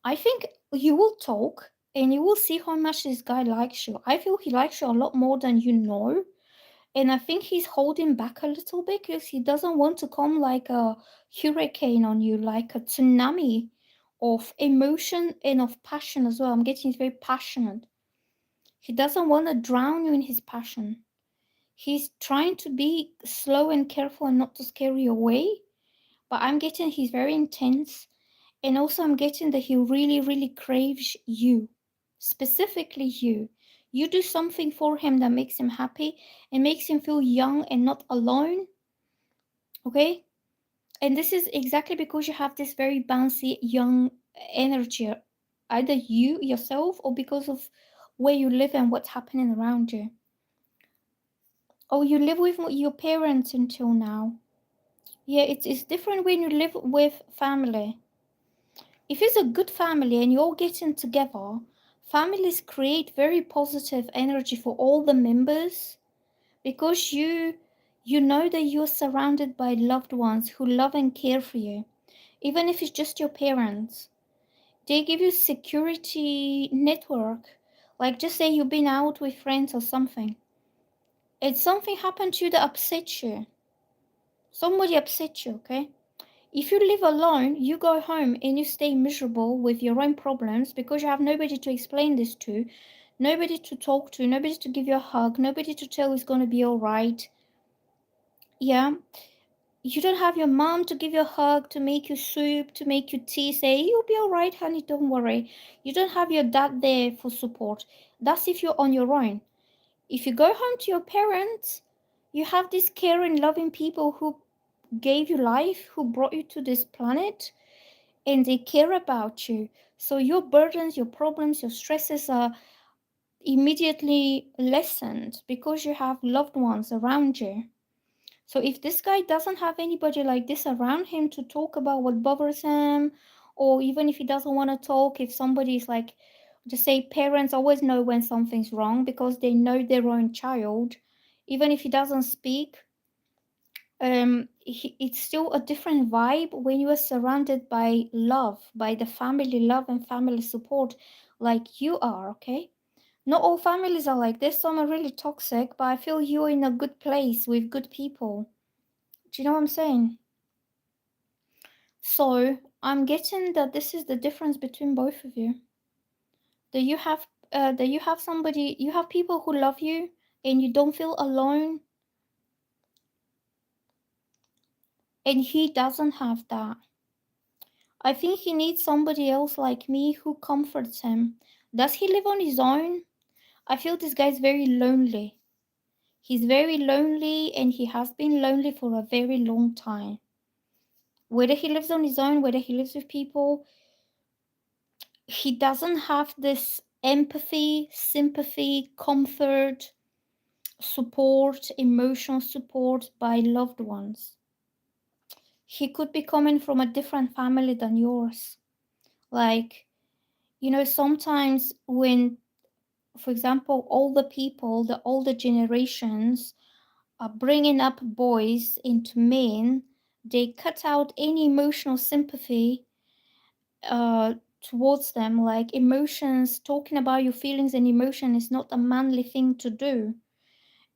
I think you will talk and you will see how much this guy likes you. I feel he likes you a lot more than you know. And I think he's holding back a little bit because he doesn't want to come like a hurricane on you, like a tsunami of emotion and of passion as well. I'm getting very passionate. He doesn't want to drown you in his passion. He's trying to be slow and careful and not to scare you away. But I'm getting he's very intense. And also, I'm getting that he really, really craves you, specifically you. You do something for him that makes him happy and makes him feel young and not alone, okay? And this is exactly because you have this very bouncy, young energy, either you yourself or because of where you live and what's happening around you. Oh, you live with your parents until now. Yeah, it's different when you live with family. If it's a good family and you're all getting together, families create very positive energy for all the members because you know that you're surrounded by loved ones who love and care for you. Even if it's just your parents, they give you security network. Like just say you've been out with friends or something. And something happened to you that upset you. Somebody upset you, okay? If you live alone, you go home and you stay miserable with your own problems because you have nobody to explain this to, nobody to talk to, nobody to give you a hug, nobody to tell it's going to be all right. Yeah, you don't have your mom to give you a hug, to make you soup, to make you tea, say, you'll be all right, honey, don't worry. You don't have your dad there for support. That's if you're on your own. If you go home to your parents, you have these caring, loving people who gave you life, who brought you to this planet and they care about you. So your burdens, your problems, your stresses are immediately lessened because you have loved ones around you. So if this guy doesn't have anybody like this around him to talk about what bothers him, or even if he doesn't want to talk, if somebody's like, just say parents always know when something's wrong because they know their own child. Even if he doesn't speak, it's still a different vibe when you are surrounded by love, by the family love and family support, like you are, okay? Not all families are like this. Some are really toxic, but I feel you're in a good place with good people. Do you know what I'm saying? So I'm getting that this is the difference between both of you. That you have somebody, you have people who love you, and you don't feel alone, and he doesn't have that. I think he needs somebody else like me who comforts him. Does he live on his own? I feel this guy's very lonely. He's very lonely, and he has been lonely for a very long time. Whether he lives on his own, whether he lives with people, he doesn't have this empathy, sympathy, comfort, support, emotional support by loved ones. He could be coming from a different family than yours. Like, sometimes when, for example, older people, the older generations are bringing up boys into men, they cut out any emotional sympathy uh, towards them. Like emotions, talking about your feelings and emotion is not a manly thing to do.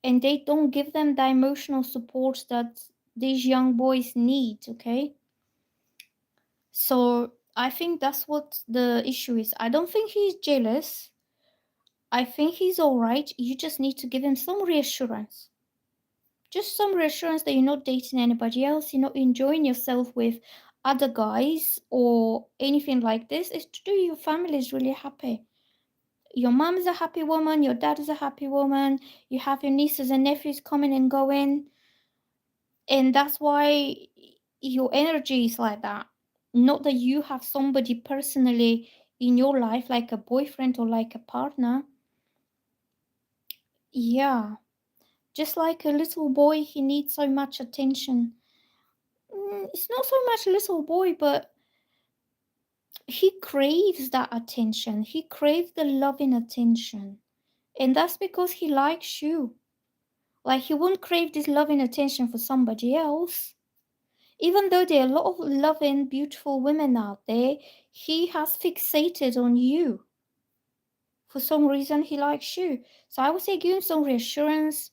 And they don't give them the emotional support that these young boys need, okay? So I think that's what the issue is. I don't think he's jealous. I think he's all right. You just need to give him some reassurance. Just some reassurance that you're not dating anybody else, you're not enjoying yourself with other guys or anything like this. It's to do your family is really happy. Your mom is a happy woman, your dad is a happy woman, you have your nieces and nephews coming and going, and that's why your energy is like that. Not that you have somebody personally in your life, like a boyfriend or like a partner. Yeah, just like a little boy, he needs so much attention. It's not so much a little boy, but he craves that attention. He craves the loving attention. And that's because he likes you. Like, he won't crave this loving attention for somebody else. Even though there are a lot of loving, beautiful women out there, he has fixated on you. For some reason, he likes you. So I would say give him some reassurance.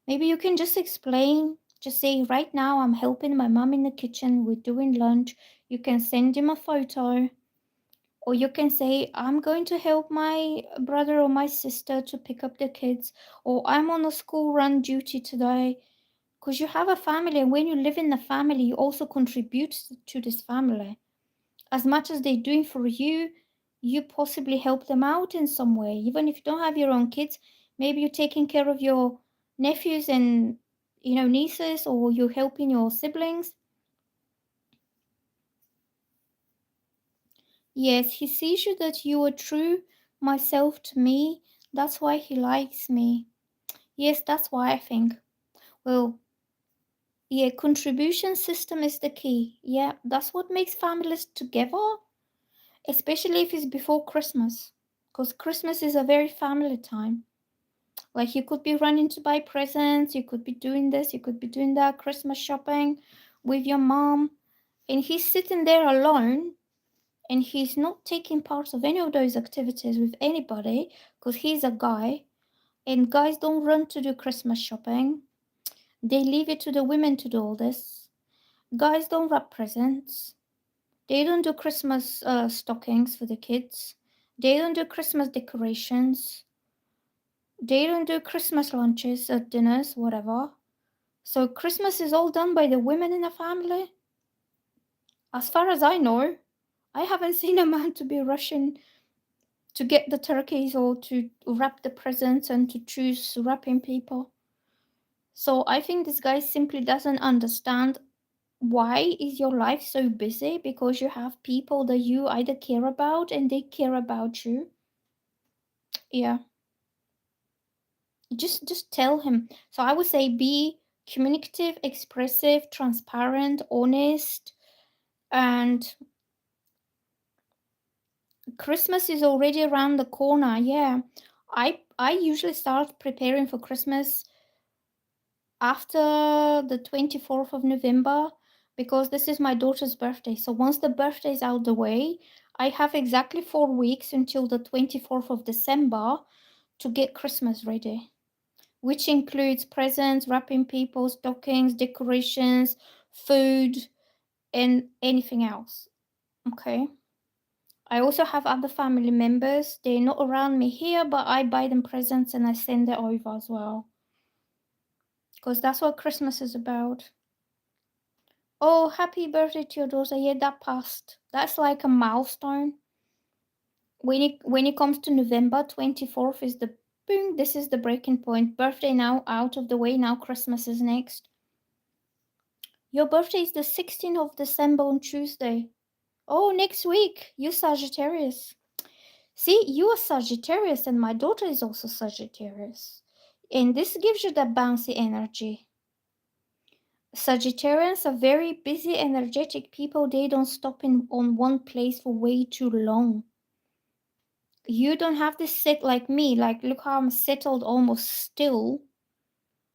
Maybe you can just explain. Just say, right now, I'm helping my mom in the kitchen. We're doing lunch. You can send him a photo. Or you can say, I'm going to help my brother or my sister to pick up the kids. Or I'm on a school run duty today. Because you have a family, and when you live in the family, you also contribute to this family. As much as they're doing for you, you possibly help them out in some way. Even if you don't have your own kids, maybe you're taking care of your nephews and nieces, or you're helping your siblings. Yes, he sees you that you are true myself to me. That's why he likes me. Yes, that's why I think. Well, yeah, contribution system is the key. Yeah, that's what makes families together, especially if it's before Christmas. Because Christmas is a very family time. Like, you could be running to buy presents, you could be doing this, you could be doing that, Christmas shopping with your mom, and he's sitting there alone, and he's not taking part of any of those activities with anybody because he's a guy, and guys don't run to do Christmas shopping. They leave it to the women to do all this. Guys don't wrap presents. They don't do Christmas stockings for the kids. They don't do Christmas decorations. They don't do Christmas lunches or dinners, whatever. So Christmas is all done by the women in the family. As far as I know, I haven't seen a man to be rushing to get the turkeys or to wrap the presents and to choose wrapping people. So I think this guy simply doesn't understand why is your life so busy, because you have people that you either care about and they care about you. Yeah. Just tell him. So I would say be communicative, expressive, transparent, honest, and Christmas is already around the corner. Yeah. I usually start preparing for Christmas after the 24th of November because this is my daughter's birthday. So once the birthday is out the way, I have exactly 4 weeks until the 24th of December to get Christmas ready, which includes presents, wrapping people, stockings, decorations, food, and anything else. Okay. I also have other family members. They're not around me here, but I buy them presents and I send it over as well. Because that's what Christmas is about. Oh, happy birthday to your daughter. Yeah, that passed. That's like a milestone. When it comes to November 24th is the boom, this is the breaking point. Birthday now out of the way. Now Christmas is next. Your birthday is the 16th of December on Tuesday. Oh, next week. You Sagittarius. See, you are Sagittarius and my daughter is also Sagittarius. And this gives you that bouncy energy. Sagittarians are very busy, energetic people. They don't stop on one place for way too long. You don't have to sit like me. Like, look how I'm settled, almost still.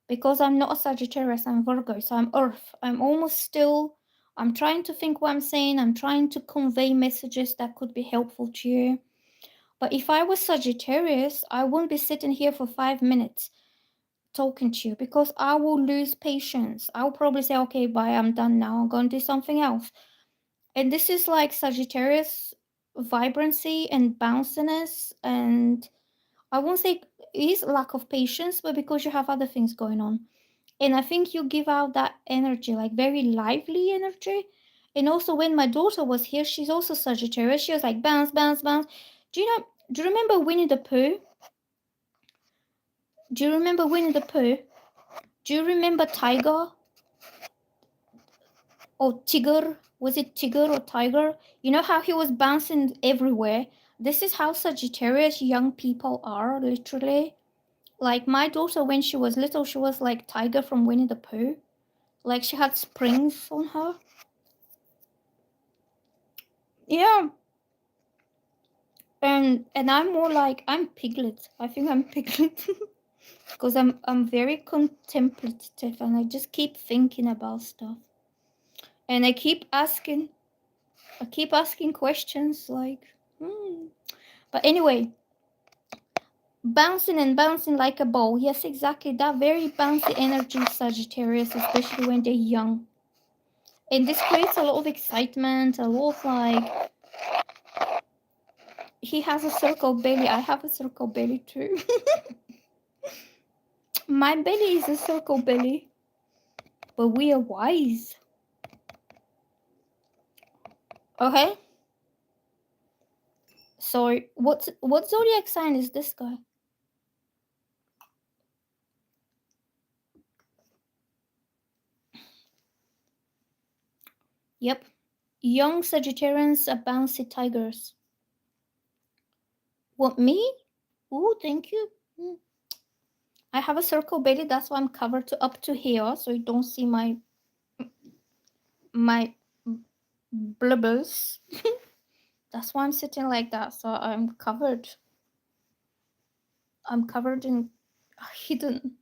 Because I'm not a Sagittarius, I'm Virgo, so I'm Earth. I'm almost still. I'm trying to think what I'm saying. I'm trying to convey messages that could be helpful to you. But if I was Sagittarius, I wouldn't be sitting here for 5 minutes talking to you because I will lose patience. I'll probably say, okay, bye, I'm done now. I'm going to do something else. And this is like Sagittarius vibrancy and bounciness. And I won't say it is lack of patience, but because you have other things going on. And I think you give out that energy, like very lively energy. And also, when my daughter was here, she's also Sagittarius. She was like bounce, bounce, bounce. Do you know? Do you remember Winnie the Pooh? Do you remember Winnie the Pooh? Do you remember Tiger or Tiger? Was it Tiger or Tiger? You know how he was bouncing everywhere? This is how Sagittarius young people are, literally. Like my daughter, when she was little, she was like Tiger from Winnie the Pooh. Like she had springs on her. Yeah. And I'm more like I'm Piglet. I think I'm Piglet. Because I'm very contemplative and I just keep thinking about stuff. And I keep asking questions like, But anyway, bouncing and bouncing like a ball. Yes, exactly. That very bouncy energy, Sagittarius, especially when they're young. And this creates a lot of excitement, a lot of like, he has a circle belly. I have a circle belly too. My belly is a circle belly. But we are wise. Okay? So what zodiac sign is this guy? Yep. Young Sagittarians are bouncy tigers. What, me? Ooh, thank you. I have a circle belly, that's why I'm covered up to here, so you don't see my blubbers. That's why I'm sitting like that, so I'm covered. I'm covered in hidden.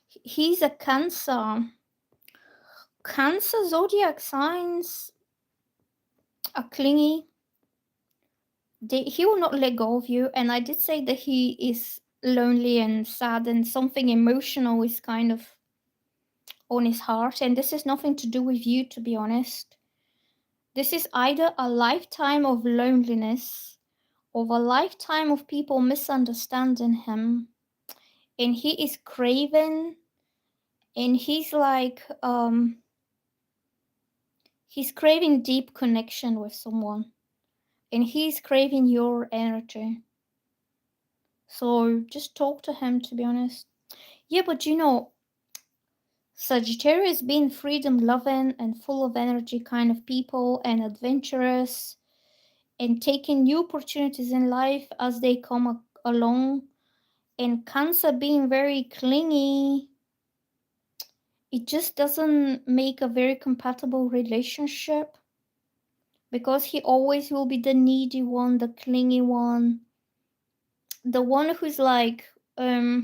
He's a Cancer. Cancer zodiac signs are clingy. He will not let go of you, and I did say that he is lonely and sad, and something emotional is kind of on his heart, and this has nothing to do with you, to be honest. This is either a lifetime of loneliness or a lifetime of people misunderstanding him, and he is craving, and he's craving deep connection with someone, and he's craving your energy. So just talk to him, to be honest. Yeah, but Sagittarius being freedom loving and full of energy kind of people and adventurous and taking new opportunities in life as they come along, and Cancer being very clingy it just doesn't make a very compatible relationship, because he always will be the needy one, the clingy one, the one who's like, where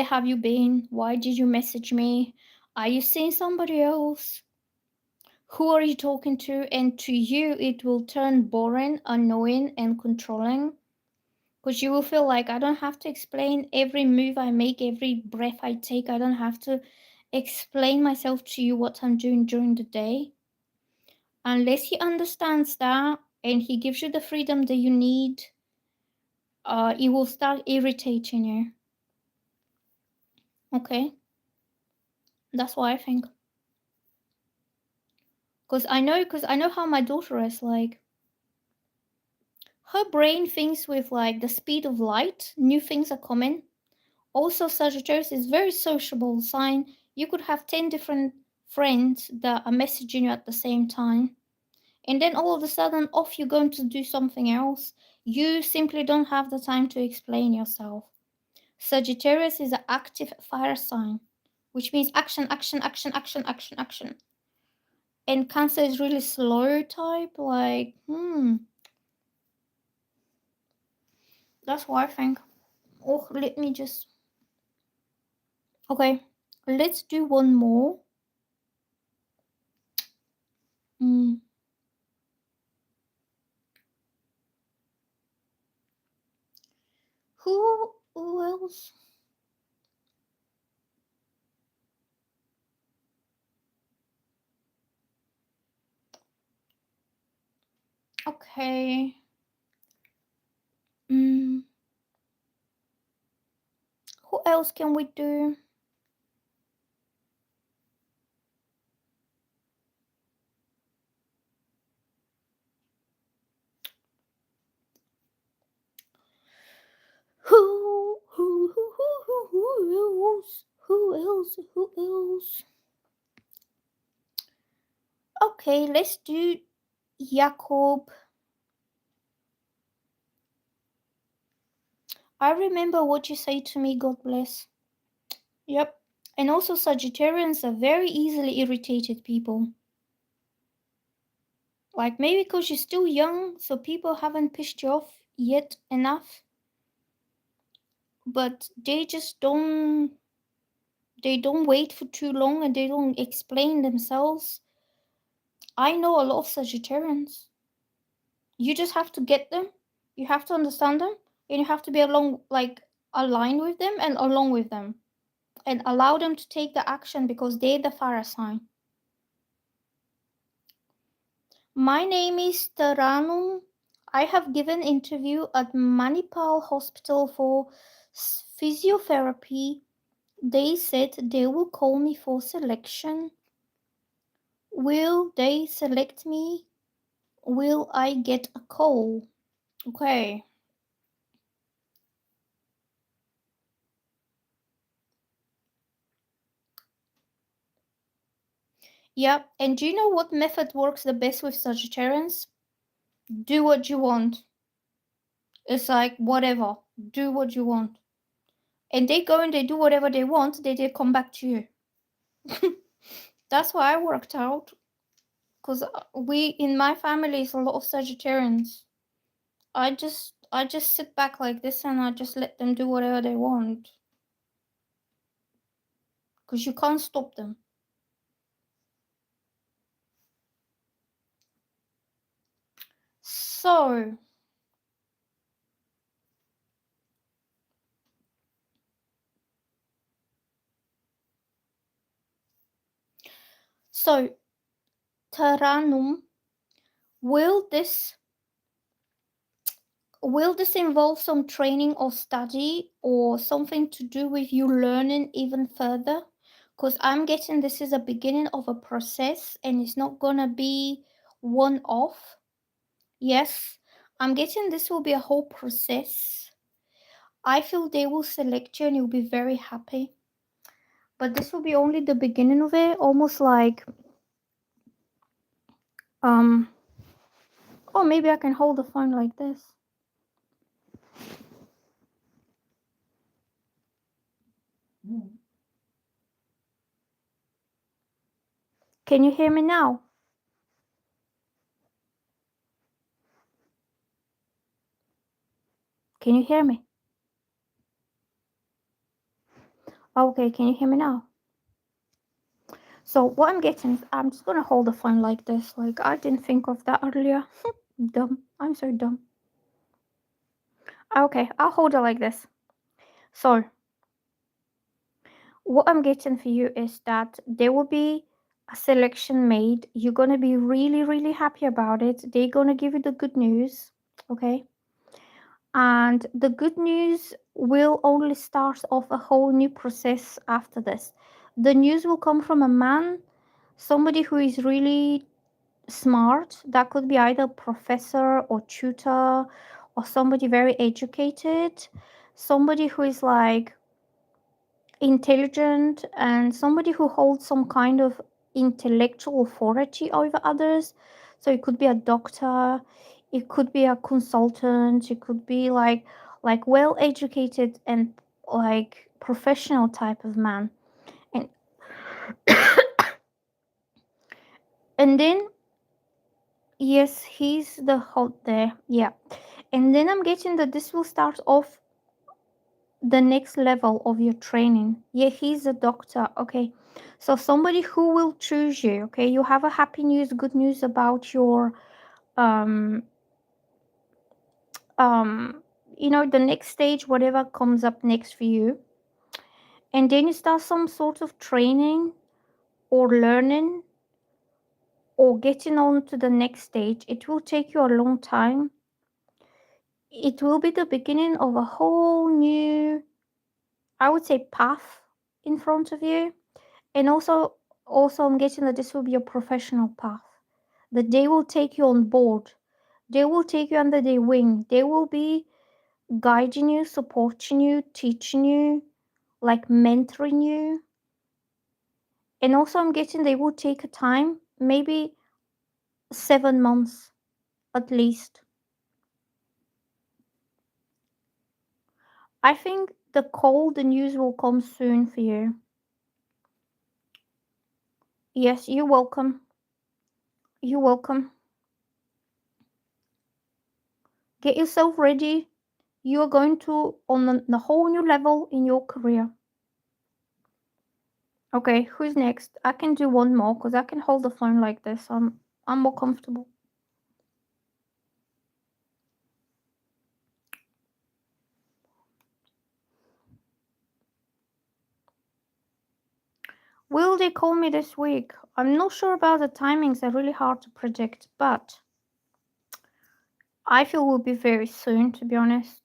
have you been? Why did you message me? Are you seeing somebody else? Who are you talking to? And to you, it will turn boring, annoying, and controlling. Because you will feel like, I don't have to explain every move I make, every breath I take. I don't have to explain myself to you what I'm doing during the day. Unless he understands that and he gives you the freedom that you need, it will start irritating you. Okay? That's what I think. Because I know how my daughter is like. Her brain thinks with like the speed of light. New things are coming. Also, Sagittarius is very sociable sign. You could have 10 different friends that are messaging you at the same time. And then all of a sudden, off you're going to do something else. You simply don't have the time to explain yourself. Sagittarius is an active fire sign, which means action, action, action, action, action, action. And Cancer is really slow type, like, that's what I think. Oh, let me just. Okay, let's do one more. Hmm. Who else? Okay. Hmm. Who else can we do? Who else? Who else? Who else? Okay, let's do Jakob. I remember what you say to me, God bless. Yep. And also, Sagittarians are very easily irritated people. Like, maybe because you're still young, so people haven't pissed you off yet enough. But they just don't. They don't wait for too long and they don't explain themselves. I know a lot of Sagittarians. You just have to get them, you have to understand them, and you have to be aligned with them and along with them. And allow them to take the action because they're the fire sign. My name is Taranum. I have given interview at Manipal Hospital for physiotherapy. They said they will call me for selection. Will they select me? Will I get a call? Okay. Yeah, and do you know what method works the best with Sagittarians? Do what you want. It's like, whatever. Do what you want. And they go and they do whatever they want, they come back to you. That's why I worked out. Because in my family, is a lot of Sagittarians. I just sit back like this and I just let them do whatever they want. Because you can't stop them. So, Taranum, will this will this involve some training or study or something to do with you learning even further? Because I'm getting this is a beginning of a process and it's not gonna be one off. Yes, I'm getting this will be a whole process. I feel they will select you and you'll be very happy. But this will be only the beginning of it, almost like um oh, maybe I can hold the phone like this. Can you hear me now? Can you hear me? Okay, can you hear me now? So what I'm getting is I'm just gonna hold the phone like this. Like I didn't think of that earlier. Dumb. I'm so dumb. Okay, I'll hold it like this. So what I'm getting for you is that there will be a selection made. You're gonna be really, really happy about it. They're gonna give you the good news. Okay. And the good news will only start off a whole new process after this. The news will come from a man, somebody who is really smart. That could be either professor or tutor or somebody very educated, somebody who is like intelligent and somebody who holds some kind of intellectual authority over others. So it could be a doctor, it could be a consultant, it could be like well educated and like professional type of man. And and then yes, he's the hot there. Yeah. And then I'm getting that this will start off the next level of your training. Yeah, he's a doctor. Okay. So somebody who will choose you. Okay. You have a happy news, good news about your um um the next stage, whatever comes up next for you. And then you start some sort of training or learning or getting on to the next stage. It will take you a long time. It will be the beginning of a whole new, I would say, path in front of you. And also I'm guessing that this will be a professional path, that they will take you on board, they will take you under their wing, they will be guiding you, supporting you, teaching you, like mentoring you. And also I'm guessing they will take a time, maybe 7 months at least. I think the news will come soon for you. Yes, you're welcome. You're welcome. Get yourself ready. You are going to on the whole new level in your career. Okay, who's next? I can do one more because I can hold the phone like this. I'm more comfortable. Will they call me this week? I'm not sure about the timings. They're really hard to predict, but I feel it will be very soon, to be honest.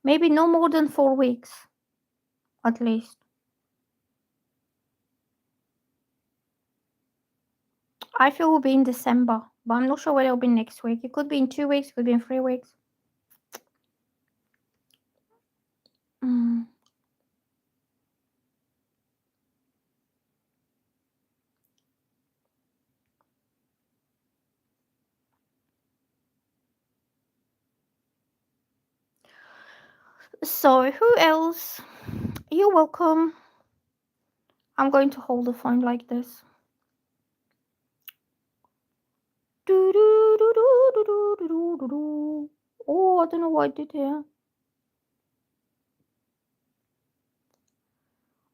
Maybe no more than 4 weeks, at least. I feel it will be in December, but I'm not sure whether it'll be next week. It could be in 2 weeks, it could be in 3 weeks. Mm. So, who else? You're welcome. I'm going to hold the phone like this. Oh, I don't know what I did here.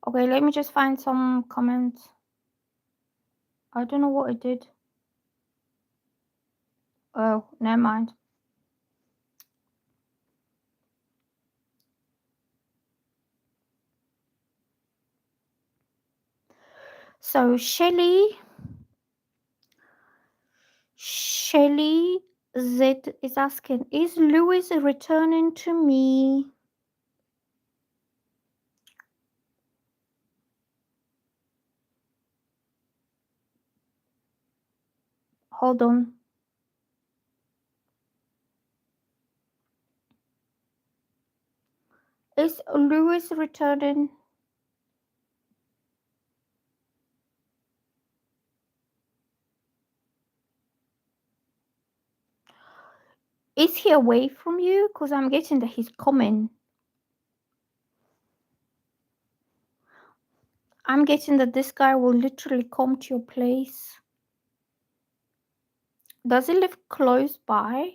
Okay, let me just find some comments. I don't know what I did. Oh, never mind. So Shelly Z is asking, is Louis returning to me? Hold on. Is Louis returning? Is he away from you? Because I'm getting that he's coming. I'm getting that this guy will literally come to your place. Does he live close by?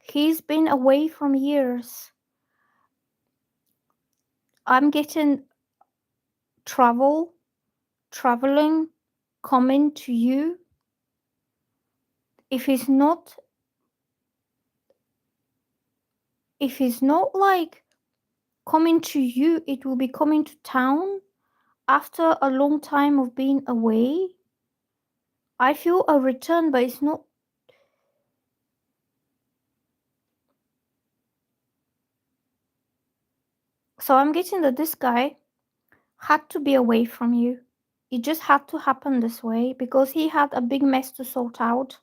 He's been away from years. I'm getting traveling, coming to you. If he's not like coming to you, it will be coming to town after a long time of being away. I feel a return, but it's not. So I'm getting that this guy had to be away from you. It just had to happen this way because he had a big mess to sort out.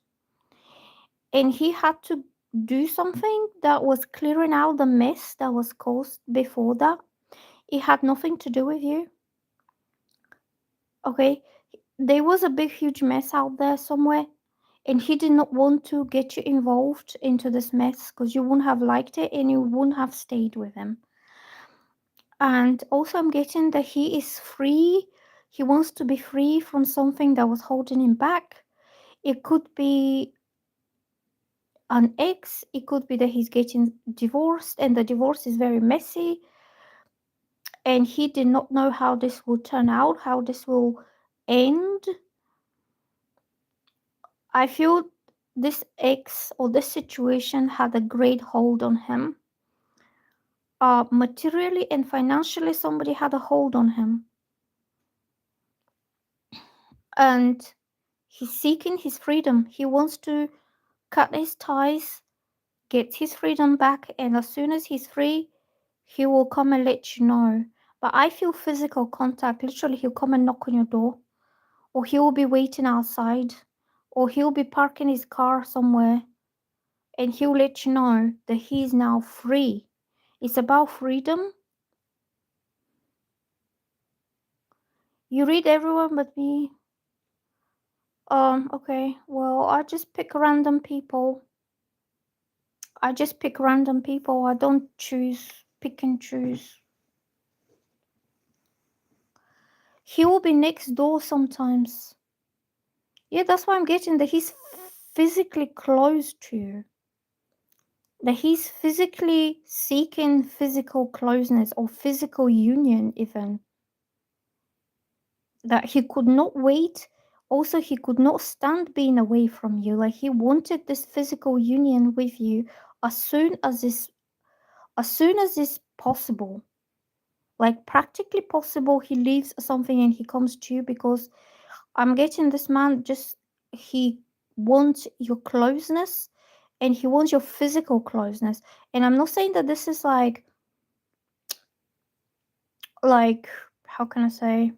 And he had to do something that was clearing out the mess that was caused before that. It had nothing to do with you. Okay? There was a big, huge mess out there somewhere. And he did not want to get you involved into this mess because you wouldn't have liked it and you wouldn't have stayed with him. And also, I'm getting that he is free. He wants to be free from something that was holding him back. It could be an ex, it could be that he's getting divorced and the divorce is very messy. And he did not know how this will turn out, how this will end. I feel this ex or this situation had a great hold on him. Materially and financially, somebody had a hold on him. And he's seeking his freedom. He wants to cut his ties, get his freedom back, and as soon as he's free, he will come and let you know. But I feel physical contact. Literally, he'll come and knock on your door, or he will be waiting outside, or he'll be parking his car somewhere, and he'll let you know that he's now free. It's about freedom. You read everyone but me. Okay. Well, I just pick random people. I don't pick and choose. He will be next door sometimes. Yeah, that's why I'm getting that he's physically close to you. That he's physically seeking physical closeness or physical union, even. That he could not wait. Also, he could not stand being away from you. Like he wanted this physical union with you as soon as is possible. Like practically possible, he leaves something and he comes to you because I'm getting this man he wants your closeness and he wants your physical closeness. And I'm not saying that this is like how can I say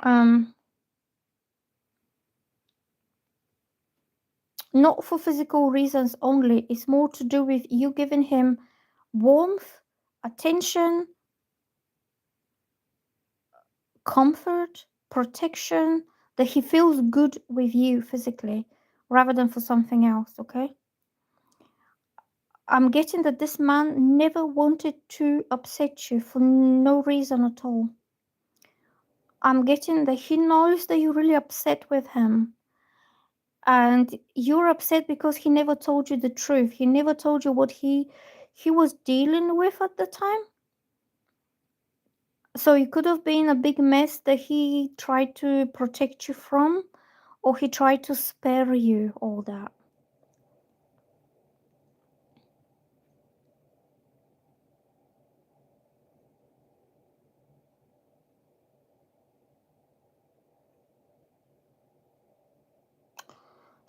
um not for physical reasons only. It's more to do with you giving him warmth, attention, comfort, protection, that he feels good with you physically rather than for something else, okay? I'm getting that this man never wanted to upset you for no reason at all. I'm getting that he knows that you're really upset with him. And you're upset because he never told you the truth. He never told you what he was dealing with at the time. So it could have been a big mess that he tried to protect you from, or he tried to spare you all that.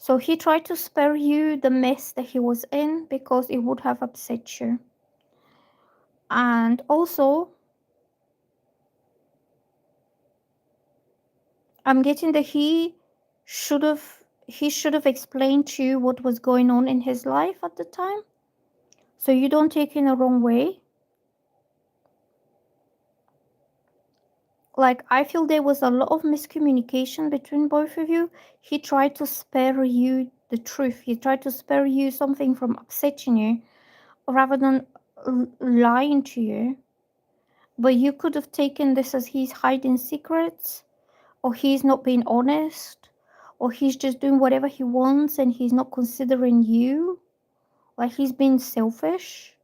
So he tried to spare you the mess that he was in because it would have upset you. And also, I'm getting that he should have explained to you what was going on in his life at the time. So you don't take it in the wrong way. Like I feel there was a lot of miscommunication between both of you. He tried to spare you the truth. He tried to spare you something from upsetting you rather than lying to you. But you could have taken this as he's hiding secrets, or he's not being honest, or he's just doing whatever he wants and he's not considering you. Like he's being selfish.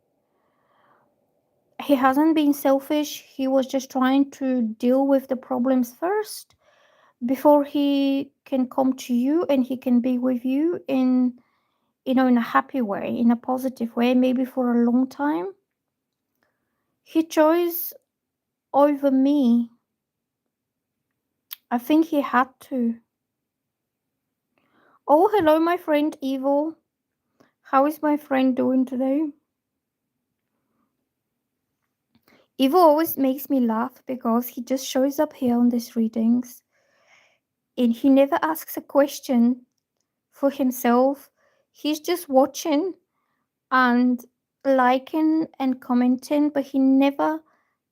He hasn't been selfish. He was just trying to deal with the problems first before he can come to you and he can be with you in, in a happy way, in a positive way, maybe for a long time. He chose over me. I think he had to. Oh, hello, my friend Evil. How is my friend doing today? Evil always makes me laugh because he just shows up here on these readings and he never asks a question for himself. He's just watching and liking and commenting, but he never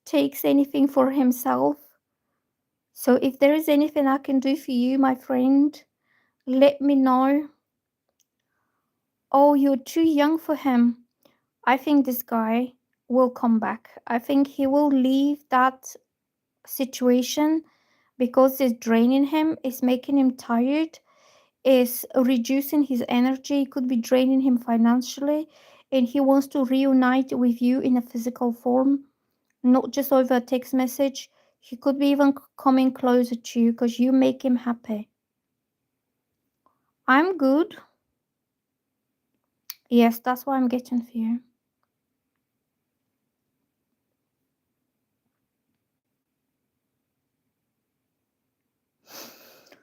takes anything for himself. So if there is anything I can do for you, my friend, let me know. Oh, you're too young for him. I think this guy will come back. I think he will leave that situation because it's draining him, it's making him tired, is reducing his energy, it could be draining him financially, and he wants to reunite with you in a physical form, not just over a text message. He could be even coming closer to you because you make him happy. I'm good. Yes, that's what I'm getting for you.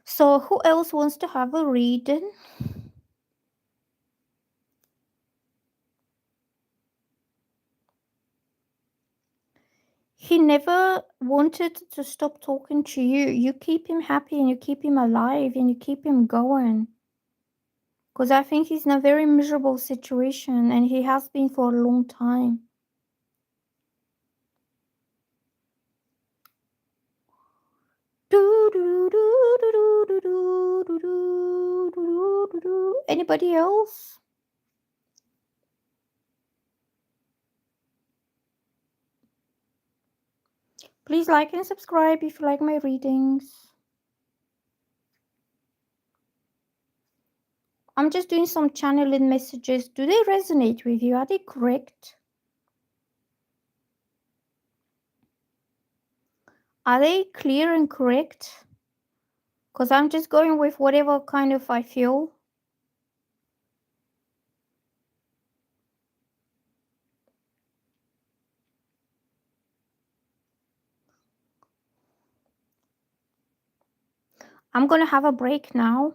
So, who else wants to have a reading? He never wanted to stop talking to you. You keep him happy and you keep him alive and you keep him going. Because I think he's in a very miserable situation and he has been for a long time. Anybody else? Please like and subscribe if you like my readings. I'm just doing some channeling messages. Do they resonate with you? Are they correct? Are they clear and correct? Because I'm just going with whatever kind of I feel. I'm going to have a break now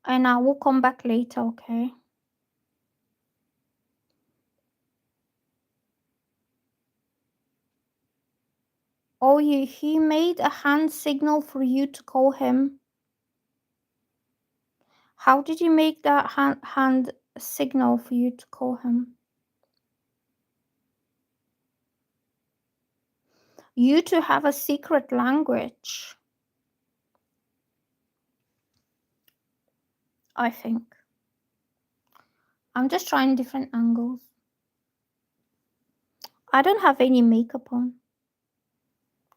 and I will come back later, okay? Oh, he made a hand signal for you to call him. How did you make that hand signal for you to call him? You two have a secret language, I think. I'm just trying different angles. I don't have any makeup on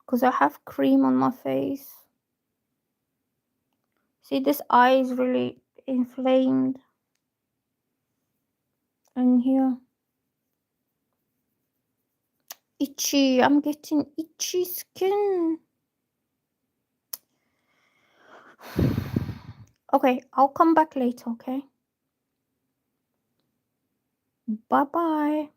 because I have cream on my face. See, this eye is really inflamed. And here. Itchy. I'm getting itchy skin. Okay, I'll come back later, okay? Bye-bye.